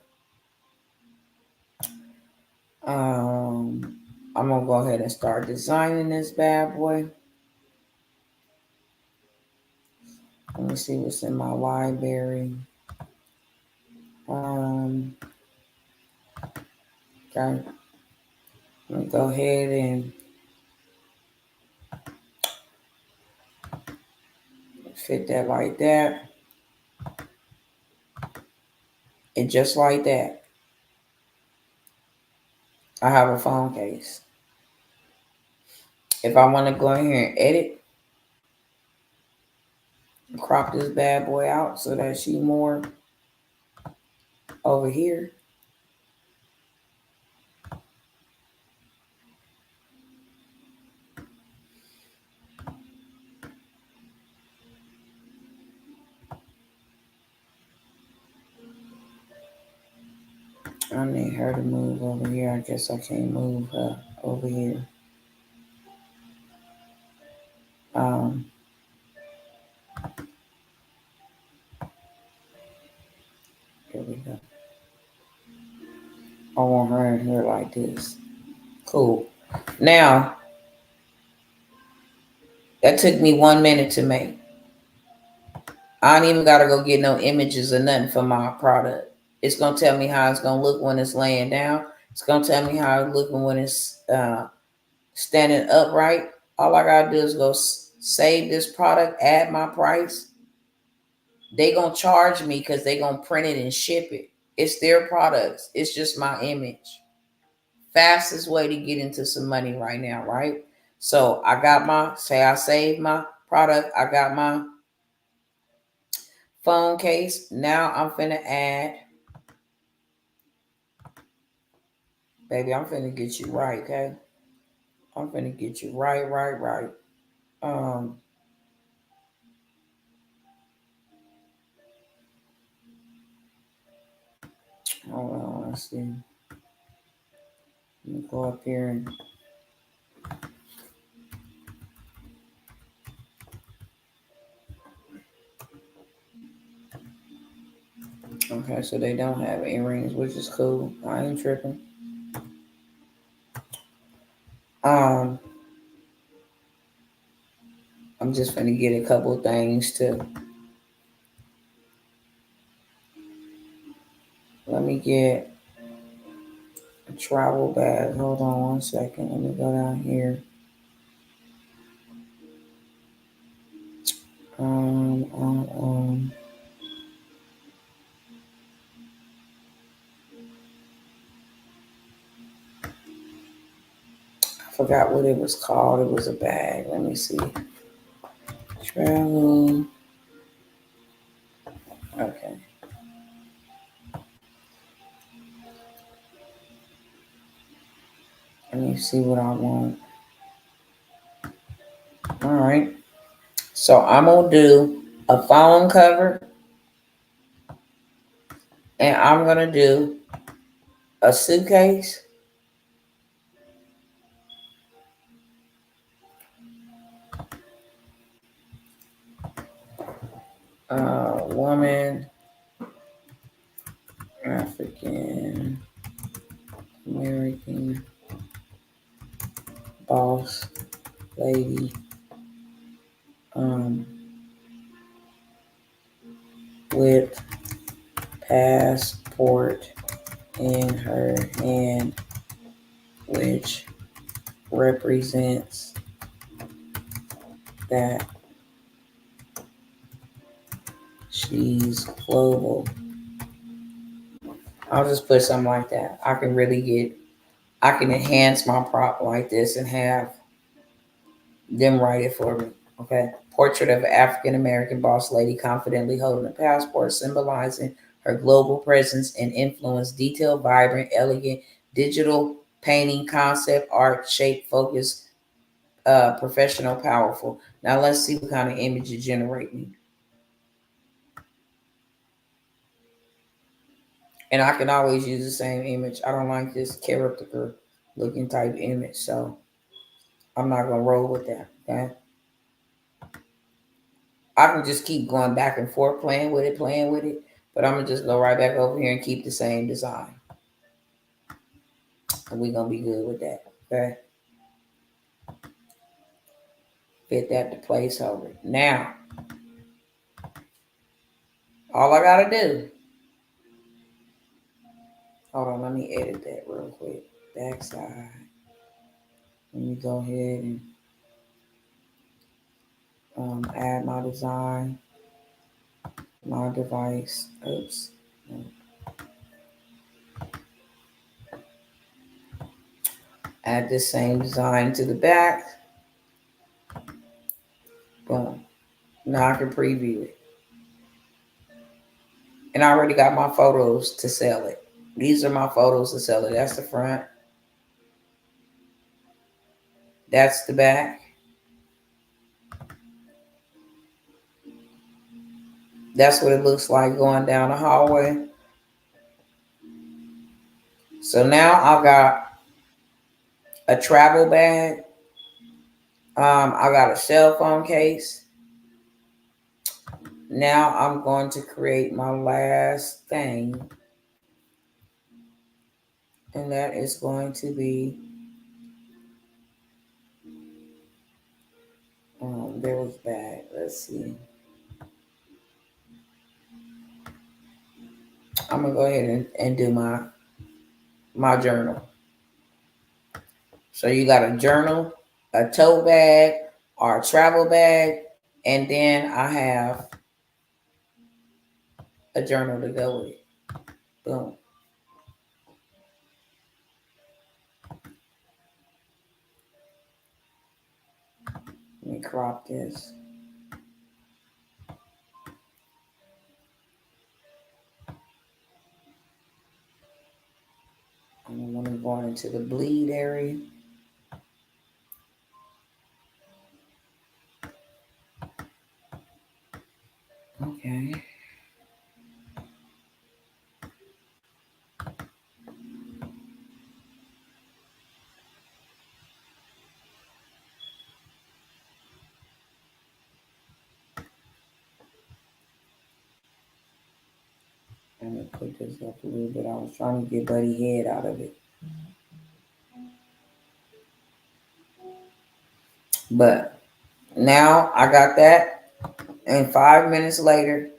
I'm going to go ahead and start designing this bad boy. Let me see what's in my library. Okay. Let me go ahead and fit that like that. And just like that, I have a phone case. If I want to go in here and edit, crop this bad boy out so that she more over here. I need her to move over here. I guess I can't move her over here. Um, Here we go. I want her in here like this. Cool. Now, that took me 1 minute to make. I don't even gotta go get no images or nothing for my product. It's gonna tell me how it's gonna look when it's laying down. It's gonna tell me how it's looking when it's standing upright. All I gotta do is go save this product, add my price. They gonna charge me because they gonna print it and ship it. It's their products. It's just my image. Fastest way to get into some money right now, right? So I got I saved my product. I got my phone case. Now I'm finna add, baby, I'm finna get you right, okay? I'm finna get you right. Um, Hold on, let's see. Let me go up here and okay, so they don't have earrings, which is cool. I ain't tripping. Um, I'm just gonna get a couple things to. Let me get a travel bag. Hold on 1 second. Let me go down here. Um, um, um. I forgot what it was called. It was a bag. Let me see. Travel. Okay. Let me see what I want. All right. So I'm gonna do a phone cover, and I'm gonna do a suitcase, woman, African American boss lady, um, with passport in her hand, which represents that she's global. I'll just put something like that. I can enhance my prop like this and have them write it for me. Okay. Portrait of an African American boss lady confidently holding a passport, symbolizing her global presence and influence. Detailed, vibrant, elegant, digital painting, concept art, shape, focus, professional, powerful. Now let's see what kind of image it generate me. And I can always use the same image. I don't like this character looking type image, so I'm not gonna roll with that. Okay. I can just keep going back and forth, playing with it. But I'm gonna just go right back over here and keep the same design. And we're gonna be good with that. Okay. Fit that to placeholder. Now, all I gotta do. Hold on, let me edit that real quick. Backside. Let me go ahead and add my design, my device. Oops. No. Add the same design to the back. Boom. Now I can preview it. And I already got my photos to sell it. These are my photos to sell it. That's the front. That's the back. That's what it looks like going down the hallway. So now I got a travel bag. I got a cell phone case. Now I'm going to create my last thing. And that is going to be, there was bag. Let's see. I'm gonna go ahead and do my journal. So you got a journal, a tote bag, or a travel bag, and then I have a journal to go with it. Boom. Let me crop this. I don't want to go into the bleed area. Okay. Let me put this up a little bit. I was trying to get Buddy head out of it. But now I got that. And 5 minutes later,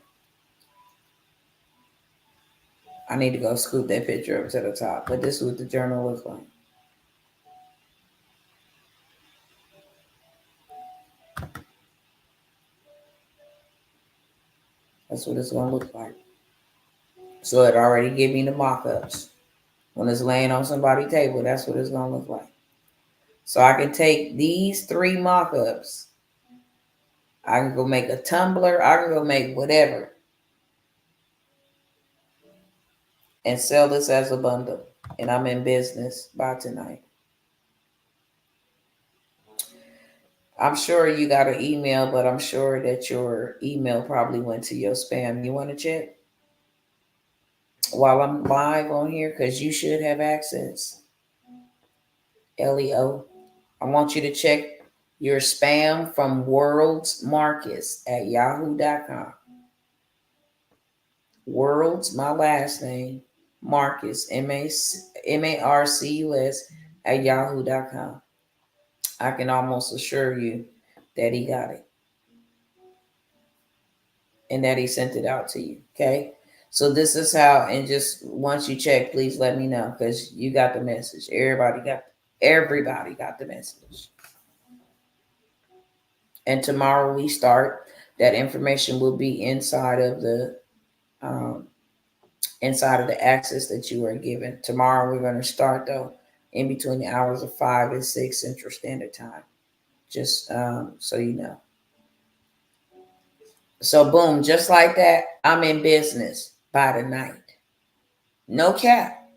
I need to go scoop that picture up to the top. But this is what the journal looks like. That's what it's going to look like. So it already gave me the mock-ups. When it's laying on somebody's table, that's what it's going to look like. So I can take these 3 mock-ups. I can go make a tumbler. I can go make whatever. And sell this as a bundle. And I'm in business by tonight. I'm sure you got an email, but I'm sure that your email probably went to your spam. You want to check while I'm live on here? Because you should have access. Leo. I want you to check your spam from Worlds Marcus at yahoo.com. Worlds, my last name, Marcus, Marcus at yahoo.com. I can almost assure you that he got it and that he sent it out to you. Okay. So this is how, and just once you check, please let me know because you got the message. Everybody got the message. And tomorrow we start. That information will be inside of the access that you are given. Tomorrow we're going to start though in between the hours of 5 and 6 Central Standard Time. Just so you know. So boom, just like that, I'm in business by the night. No cap.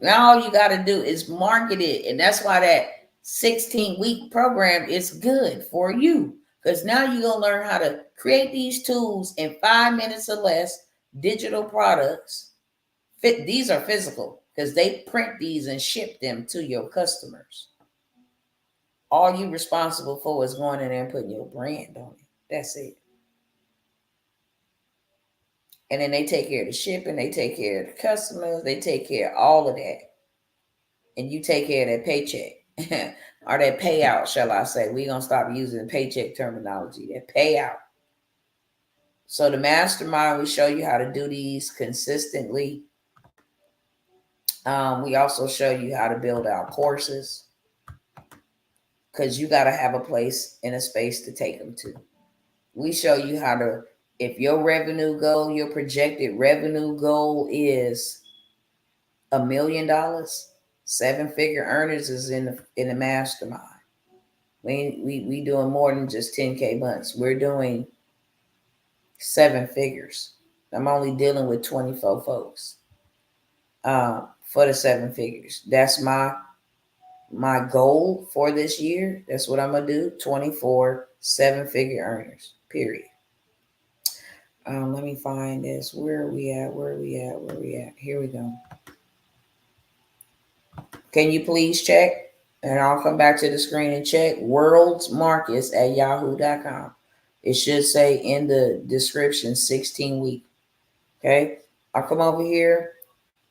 Now all you got to do is market it. And that's why that 16-week program is good for you. Because now you're going to learn how to create these tools in 5 minutes or less, digital products. These are physical because they print these and ship them to your customers. All you responsible for is going in there and putting your brand on it. That's it. And then they take care of the shipping, they take care of the customers, they take care of all of that. And you take care of that paycheck or that payout, shall I say. We're going to stop using paycheck terminology, that payout. So the mastermind, we show you how to do these consistently. We also show you how to build out courses because you got to have a place and a space to take them to. We show you how to, if your revenue goal, your projected revenue goal is $1 million, 7-figure earners is in the mastermind. We doing more than just 10K months. We're doing 7 figures. I'm only dealing with 24 folks for the 7 figures. That's my goal for this year. That's what I'm gonna do. 24 7-figure earners. Period. Let me find this. Where are we at? Where are we at? Where are we at? Here we go. Can you please check? And I'll come back to the screen and check. worldsmarkets@yahoo.com. It should say in the description 16 week. Okay. I'll come over here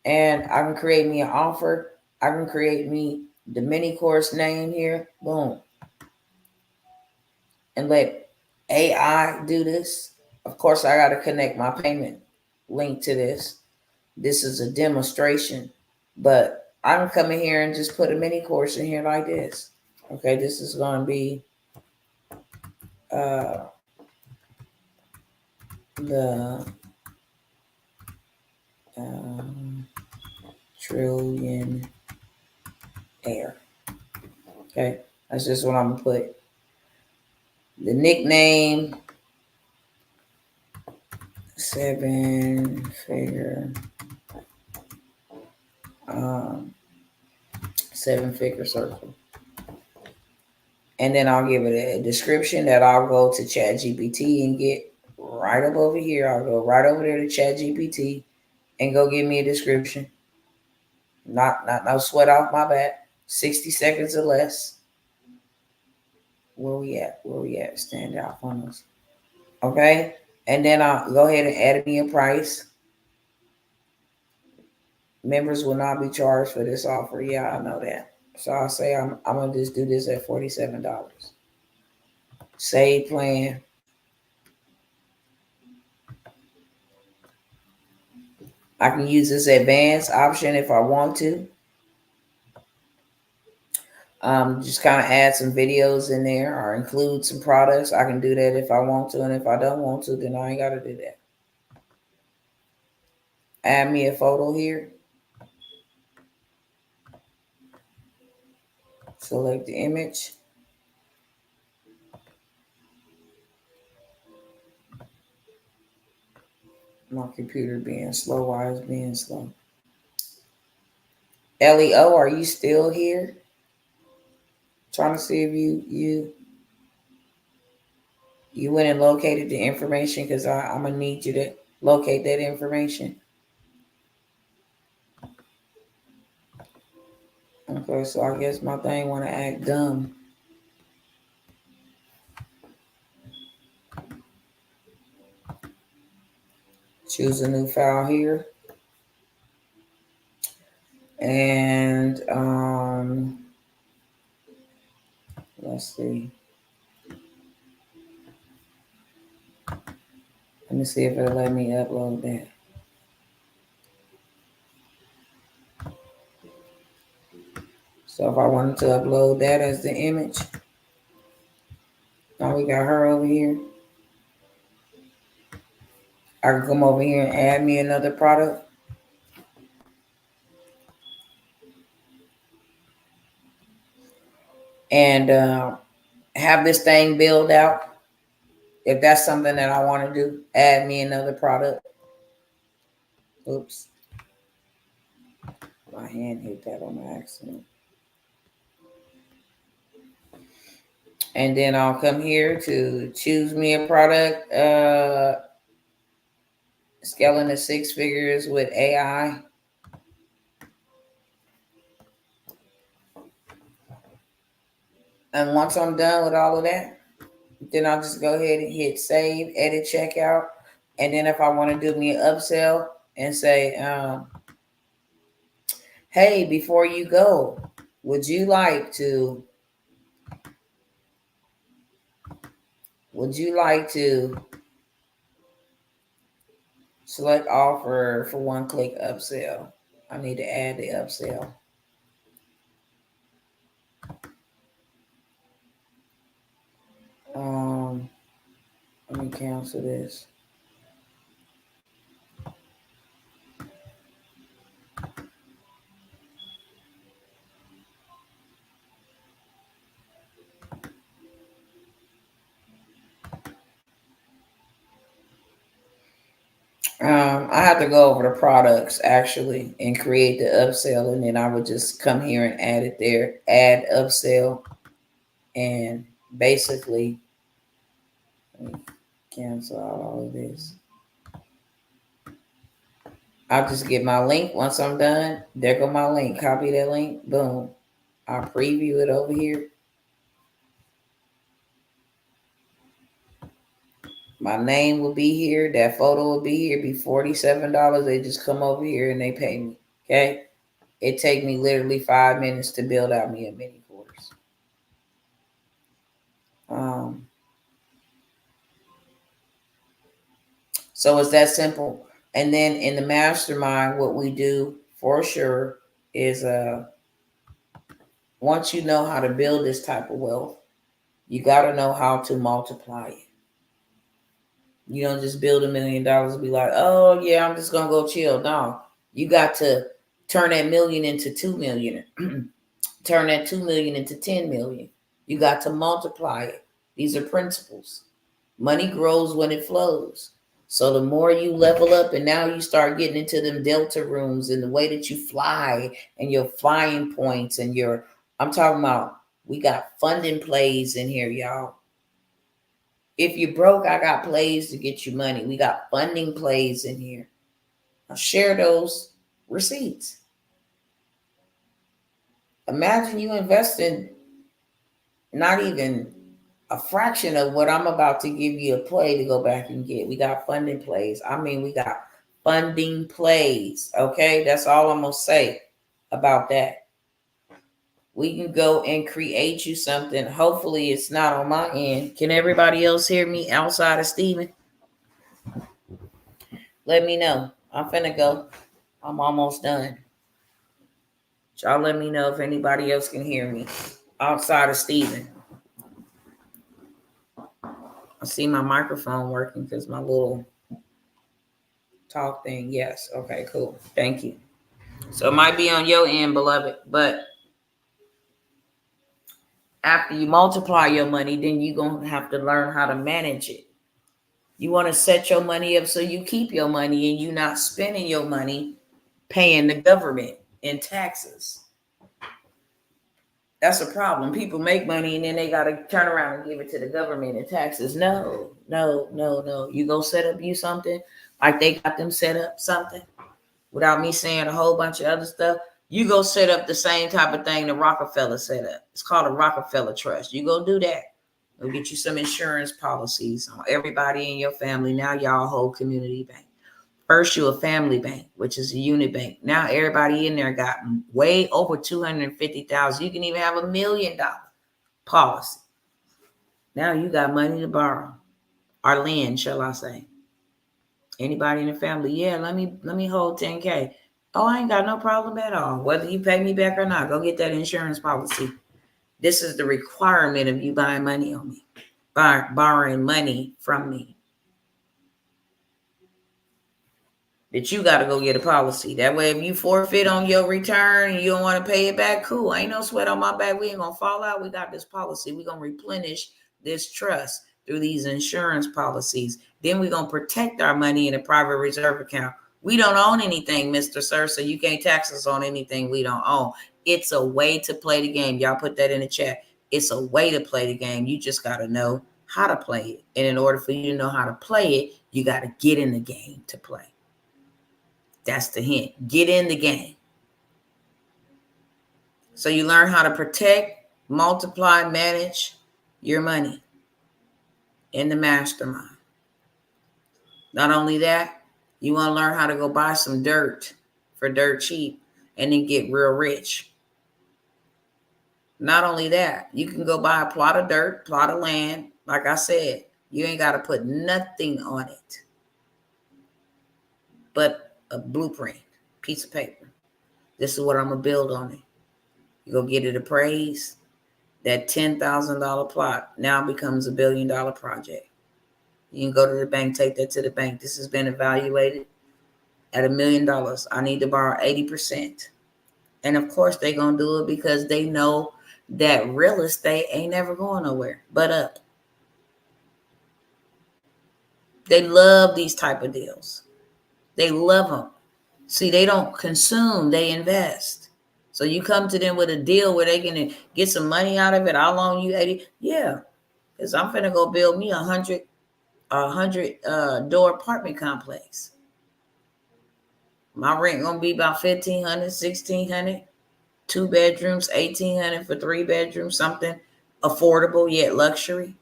and I can create me an offer. I can create me the mini course name here. Boom. And let AI do this. Of course, I got to connect my payment link to this. This is a demonstration, but I can come in here and just put a mini course in here like this. Okay, this is going to be the trillion air. Okay, that's just what I'm going to put. The nickname, 7-figure, 7-figure circle. And then I'll give it a description that I'll go to ChatGPT and get right up over here. I'll go right over there to ChatGPT and go give me a description. Not no sweat off my back. 60 seconds or less. Where we at? Where we at? Standout funnels. Okay. And then I'll go ahead and add me a price. Members will not be charged for this offer. Yeah, I know that. So I'll say I'm gonna just do this at $47. Save plan. I can use this advanced option if I want to. Just kind of add some videos in there or include some products. I can do that if I want to, and if I don't want to, then I ain't got to do that. Add me a photo here. Select the image. My computer being slow. Why is being slow? Leo, are you still here? Trying to see if you went and located the information, because I'm gonna need you to locate that information. Okay, so I guess my thing want to act dumb. Choose a new file here. And let's see. Let me see if it'll let me upload that. So if I wanted to upload that as the image, now we got her over here. I can come over here and add me another product. And have this thing build out. If that's something that I want to do, add me another product. Oops. My hand hit that on accident. And then I'll come here to choose me a product. Scaling to 6 figures with AI. And once I'm done with all of that, then I'll just go ahead and hit save, edit, checkout. And then if I want to do me an upsell and say, hey, before you go, would you like to select offer for one-click upsell? I need to add the upsell. Let me cancel this. I have to go over the products actually and create the upsell, and then I would just come here and add it there, add upsell, and basically cancel out all of this. I'll just get my link once I'm done. There go my link. Copy that link. Boom. I'll preview it over here. My name will be here. That photo will be here. Be $47. They just come over here and they pay me. Okay. It take me literally 5 minutes to build out me a mini course. So it's that simple. And then in the mastermind, what we do for sure is once you know how to build this type of wealth, you got to know how to multiply it. You don't just build $1 million and be like, oh yeah, I'm just gonna go chill. No, you got to turn that million into 2 million, turn that 2 million into 10 million. You got to multiply it. These are principles. Money grows when it flows. So the more you level up, and now you start getting into them delta rooms and the way that you fly and your flying points and your, I'm talking about, we got funding plays in here, y'all. If you're broke, I got plays to get you money. We got funding plays in here. I'll share those receipts. Imagine you investing not even a fraction of what I'm about to give you a play to go back and get. We got funding plays. I mean, we got funding plays. Okay, that's all I'm gonna say about that. We can go and create you something. Hopefully, it's not on my end. Can everybody else hear me outside of Steven? Let me know. I'm finna go. I'm almost done. Y'all let me know if anybody else can hear me outside of Steven. I see my microphone working because my little talk thing. Yes. Okay, cool. Thank you. So it might be on your end, beloved, but after you multiply your money, then you're going to have to learn how to manage it. You want to set your money up so you keep your money and you're not spending your money paying the government in taxes. That's a problem. People make money and then they got to turn around and give it to the government in taxes. No. You go set up you something like they got them set up something without me saying a whole bunch of other stuff. You go set up the same type of thing the Rockefeller set up. It's called a Rockefeller Trust. You go do that. Go get you some insurance policies on everybody in your family. Now y'all a whole community bank. First, you a family bank, which is a unit bank. Now everybody in there got way over 250,000. You can even have $1 million policy. Now you got money to borrow, or lend, shall I say? Anybody in the family? Yeah, let me hold 10K. Oh, I ain't got no problem at all. Whether you pay me back or not, go get that insurance policy. This is the requirement of you buying money on me, borrowing money from me. That you got to go get a policy. That way, if you forfeit on your return and you don't want to pay it back, cool. Ain't no sweat on my back. We ain't going to fall out. We got this policy. We're going to replenish this trust through these insurance policies. Then we're going to protect our money in a private reserve account. We don't own anything, Mr. Sir, so you can't tax us on anything we don't own. It's a way to play the game. Y'all put that in the chat. It's a way to play the game. You just got to know how to play it. And in order for you to know how to play it, you got to get in the game to play. That's the hint. Get in the game. So you learn how to protect, multiply, manage your money in the mastermind. Not only that, you want to learn how to go buy some dirt for dirt cheap and then get real rich. Not only that, you can go buy a plot of dirt, plot of land. Like I said, you ain't got to put nothing on it but a blueprint, piece of paper. This is what I'm going to build on it. You go get it appraised. That $10,000 plot now becomes $1 billion project. You can go to the bank, take that to the bank. This has been evaluated at $1 million. I need to borrow 80%. And of course, they're going to do it because they know that real estate ain't never going nowhere but up. They love these type of deals. They love them. See, they don't consume, they invest. So you come to them with a deal where they can get some money out of it. How long you 80? Yeah, because I'm finna go build me a hundred door apartment complex. My rent gonna be about 1,500, 1,600. 2 bedrooms, 1,800 for 3 bedrooms, something affordable yet luxury.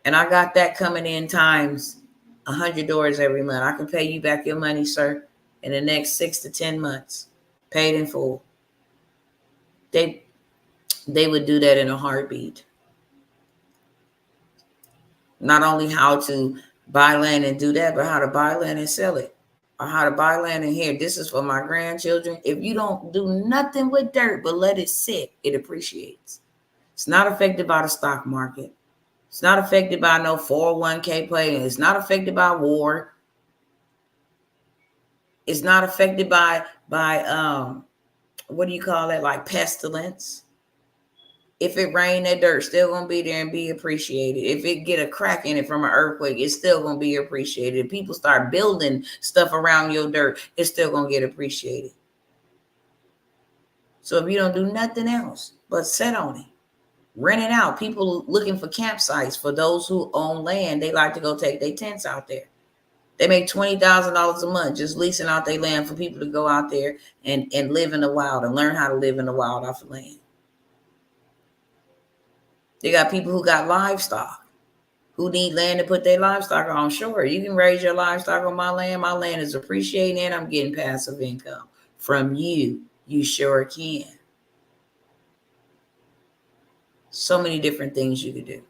And I got that coming in times 100 doors every month. I can pay you back your money, sir, in the next 6 to 10 months, paid in full. They would do that in a heartbeat. Not only how to buy land and do that, but how to buy land and sell it, or how to buy land in here. This is for my grandchildren. If you don't do nothing with dirt but let it sit, it appreciates. It's not affected by the stock market. It's not affected by no 401k plan. It's not affected by war. It's not affected by what do you call it? Like pestilence. If it rain, that dirt still gonna be there and be appreciated. If it get a crack in it from an earthquake, it's still gonna be appreciated. If people start building stuff around your dirt, it's still gonna get appreciated. So if you don't do nothing else but sit on it, rent it out. People looking for campsites. For those who own land, they like to go take their tents out there. They make $20,000 a month just leasing out their land for people to go out there and live in the wild and learn how to live in the wild off of land. They got people who got livestock, who need land to put their livestock on. Sure, you can raise your livestock on my land. My land is appreciating and I'm getting passive income from you. You sure can. So many different things you could do.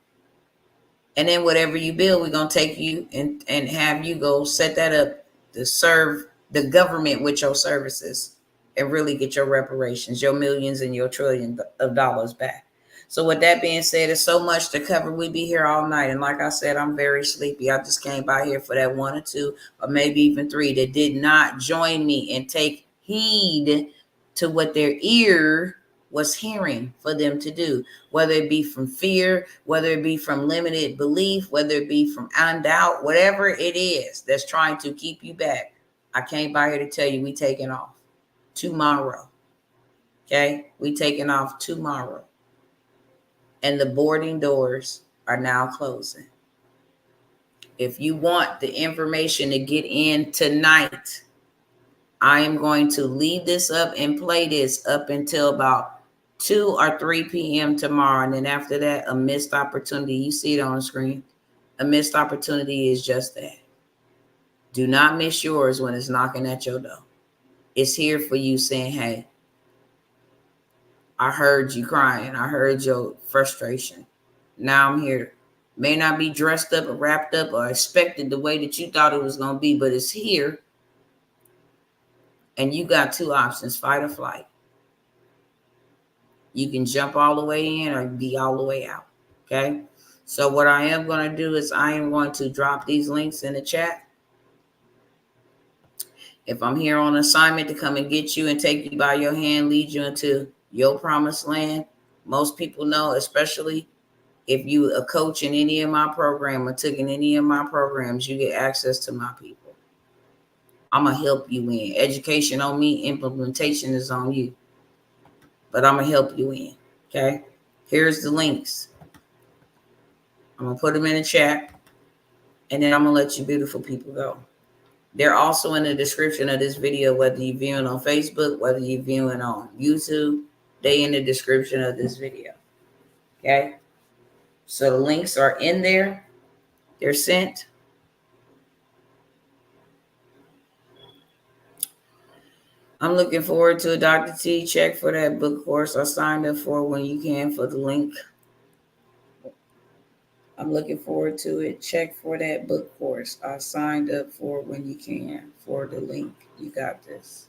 And then whatever you build, we're going to take you and have you go set that up to serve the government with your services and really get your reparations, your millions and your trillions of dollars back. So with that being said, there's so much to cover. We'd be here all night. And like I said, I'm very sleepy. I just came by here for that 1 or 2 or maybe even 3 that did not join me and take heed to what their ear was hearing for them to do, whether it be from fear, whether it be from limited belief, whether it be from doubt, whatever it is that's trying to keep you back. I came by here to tell you we taking off tomorrow. Okay, we taking off tomorrow. And the boarding doors are now closing. If you want the information to get in tonight, I am going to leave this up and play this up until about 2 or 3 p.m. tomorrow. And then after that, a missed opportunity. You see it on the screen. A missed opportunity is just that. Do not miss yours when it's knocking at your door. It's here for you saying, hey, I heard you crying. I heard your frustration. Now I'm here. May not be dressed up or wrapped up or expected the way that you thought it was going to be, but it's here. And you got 2 options, fight or flight. You can jump all the way in or be all the way out. Okay. So what I am going to do is I am going to drop these links in the chat. If I'm here on assignment to come and get you and take you by your hand, lead you into your promised land, most people know, especially if you a coach in any of my program or took in any of my programs, you get access to my people. I'm going to help you in. Education on me, implementation is on you. But I'm going to help you in. Okay. Here's the links. I'm going to put them in the chat. And then I'm going to let you beautiful people go. They're also in the description of this video, whether you're viewing on Facebook, whether you're viewing on YouTube, they in the description of this video. Okay. So the links are in there. They're sent. I'm looking forward to a Dr. T. Check for that book course I signed up for when you can for the link. I'm looking forward to it. Check for that book course I signed up for when you can for the link. You got this.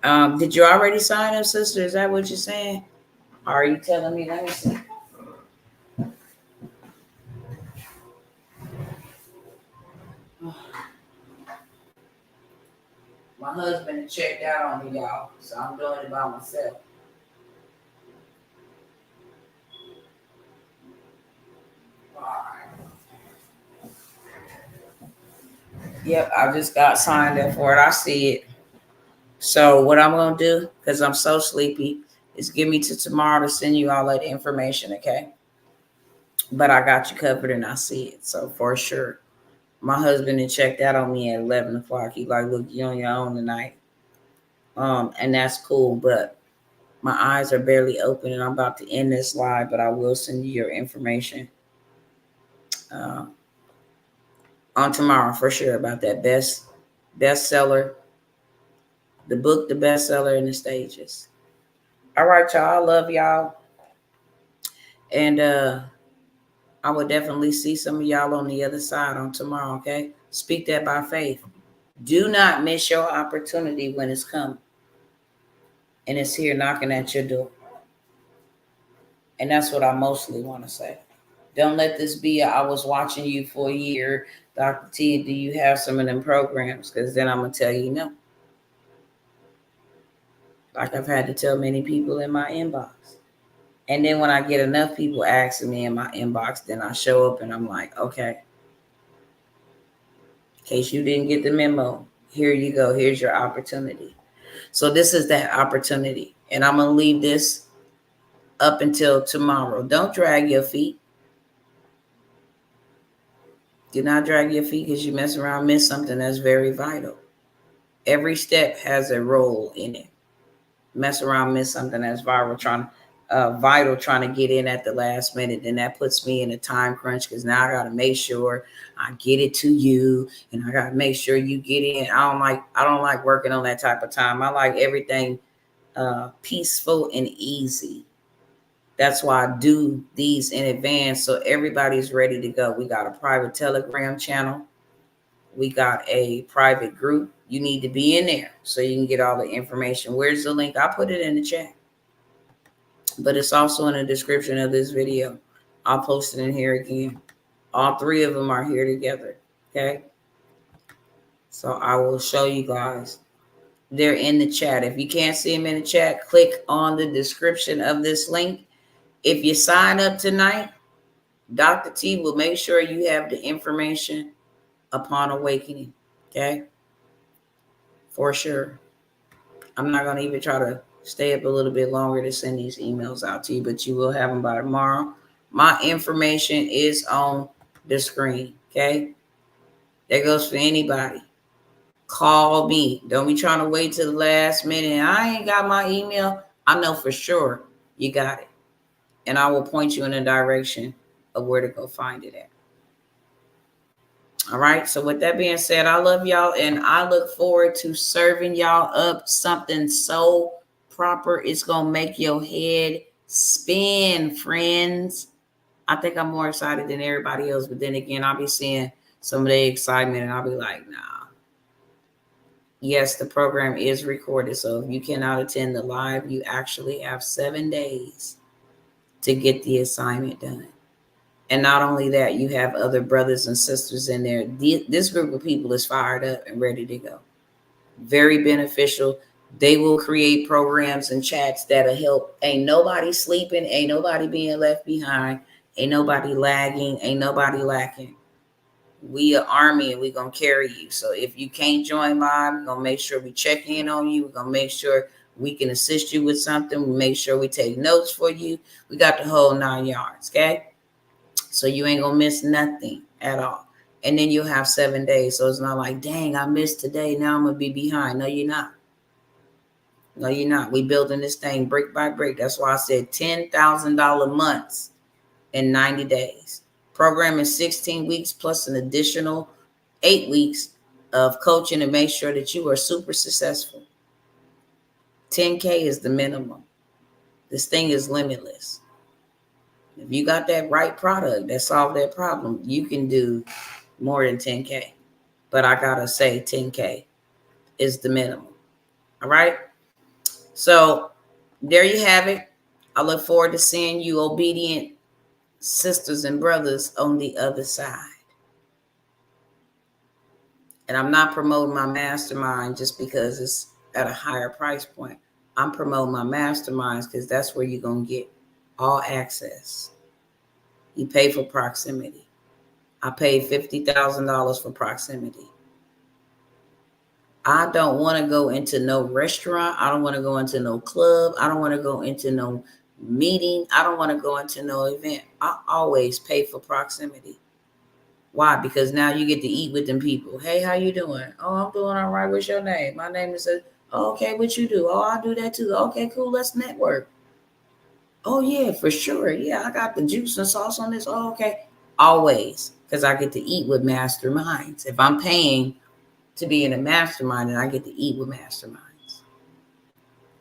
Did you already sign up, sister? Is that what you're saying? Or are you telling me? Let me see. My husband checked out on me, y'all, so I'm doing it by myself. All right. Yep, I just got signed up for it. I see it. So what I'm gonna do, because I'm so sleepy, is give me to tomorrow to send you all that information, okay? But I got you covered and I see it. So for sure. My husband had checked out on me at 11 o'clock. He like, look, you on your own tonight. And that's cool, but my eyes are barely open and I'm about to end this live, but I will send you your information uh, on tomorrow for sure about that bestseller, the book, the bestseller, and the stages. All right, y'all. I love y'all. And I will definitely see some of y'all on the other side on tomorrow, okay? Speak that by faith. Do not miss your opportunity when it's come and it's here knocking at your door. And that's what I mostly want to say. Don't let this be I was watching you for a year. Dr. T, do you have some of them programs? Because then I'm going to tell you no. Like I've had to tell many people in my inbox. And then when I get enough people asking me in my inbox, then I show up and I'm like, okay, in case you didn't get the memo, here you go. Here's your opportunity. So this is that opportunity. And I'm going to leave this up until tomorrow. Don't drag your feet. Do not drag your feet because you mess around, miss something that's very vital. Every step has a role in it. Mess around, miss something that's vital, trying to get in at the last minute. And that puts me in a time crunch because now I got to make sure I get it to you and I got to make sure you get in. I don't like working on that type of time. I like everything peaceful and easy. That's why I do these in advance so everybody's ready to go. We got a private Telegram channel. We got a private group. You need to be in there so you can get all the information. Where's the link? I put it in the chat, but it's also in the description of this video. I'll post it in here again. All three of them are here together. Okay. So I will show you guys. They're in the chat. If you can't see them in the chat, click on the description of this link. If you sign up tonight, Dr. T will make sure you have the information upon awakening. Okay. For sure. I'm not going to even try to stay up a little bit longer to send these emails out to you, but you will have them by tomorrow. My information is on the screen. Okay. That goes for anybody. Call me. Don't be trying to wait till the last minute. I ain't got my email. I know for sure you got it. And I will point you in the direction of where to go find it at. All right. So with that being said, I love y'all and I look forward to serving y'all up something so proper. It's going to make your head spin, friends. I think I'm more excited than everybody else. But then again, I'll be seeing some of the excitement and I'll be like, nah. Yes, the program is recorded. So if you cannot attend the live, you actually have 7 days to get the assignment done. And not only that, you have other brothers and sisters in there. This group of people is fired up and ready to go. Very beneficial. They will create programs and chats that'll help. Ain't nobody sleeping. Ain't nobody being left behind. Ain't nobody lagging. Ain't nobody lacking. We an army and we're going to carry you. So if you can't join live, we're going to make sure we check in on you. We're going to make sure we can assist you with something. We make sure we take notes for you. We got the whole 9 yards, okay? So you ain't going to miss nothing at all. And then you'll have 7 days. So it's not like, dang, I missed today. Now I'm going to be behind. No, you're not. No, you're not. We building this thing brick by brick. That's why I said $10,000 months in 90 days. Program is 16 weeks plus an additional 8 weeks of coaching to make sure that you are super successful. 10K is the minimum. This thing is limitless. If you got that right product that solved that problem, you can do more than 10K. But I got to say 10K is the minimum. All right. So there you have it. I look forward to seeing you obedient sisters and brothers on the other side. And I'm not promoting my mastermind just because it's at a higher price point. I'm promoting my masterminds because that's where you're going to get all access. You pay for proximity. I paid $50,000 for proximity. I don't want to go into no restaurant. I don't want to go into no club. I don't want to go into no meeting. I don't want to go into no event. I always pay for proximity. Why? Because now you get to eat with them people. Hey, how you doing? Oh, I'm doing all right. What's your name? My name is oh, okay, what you do? Oh, I do that too. Okay, cool. Let's network. Oh yeah, for sure. Yeah, I got the juice and sauce on this. Oh, okay. Always. Because I get to eat with masterminds. If I'm paying to be in a mastermind, and I get to eat with masterminds.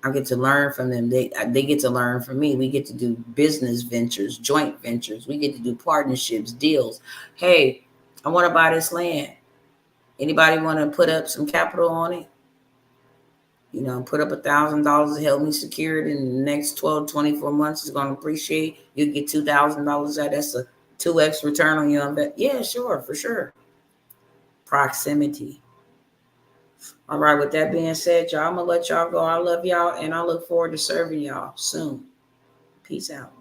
I get to learn from them. They get to learn from me. We get to do business ventures, joint ventures. We get to do partnerships, deals. Hey, I want to buy this land. Anybody want to put up some capital on it? You know, put up $1,000 to help me secure it in the next 12, 24 months. It's going to appreciate. You get $2,000 out. That's a 2x return on your investment. Yeah, sure, for sure. Proximity. All right, with that being said, y'all, I'm going to let y'all go. I love y'all, and I look forward to serving y'all soon. Peace out.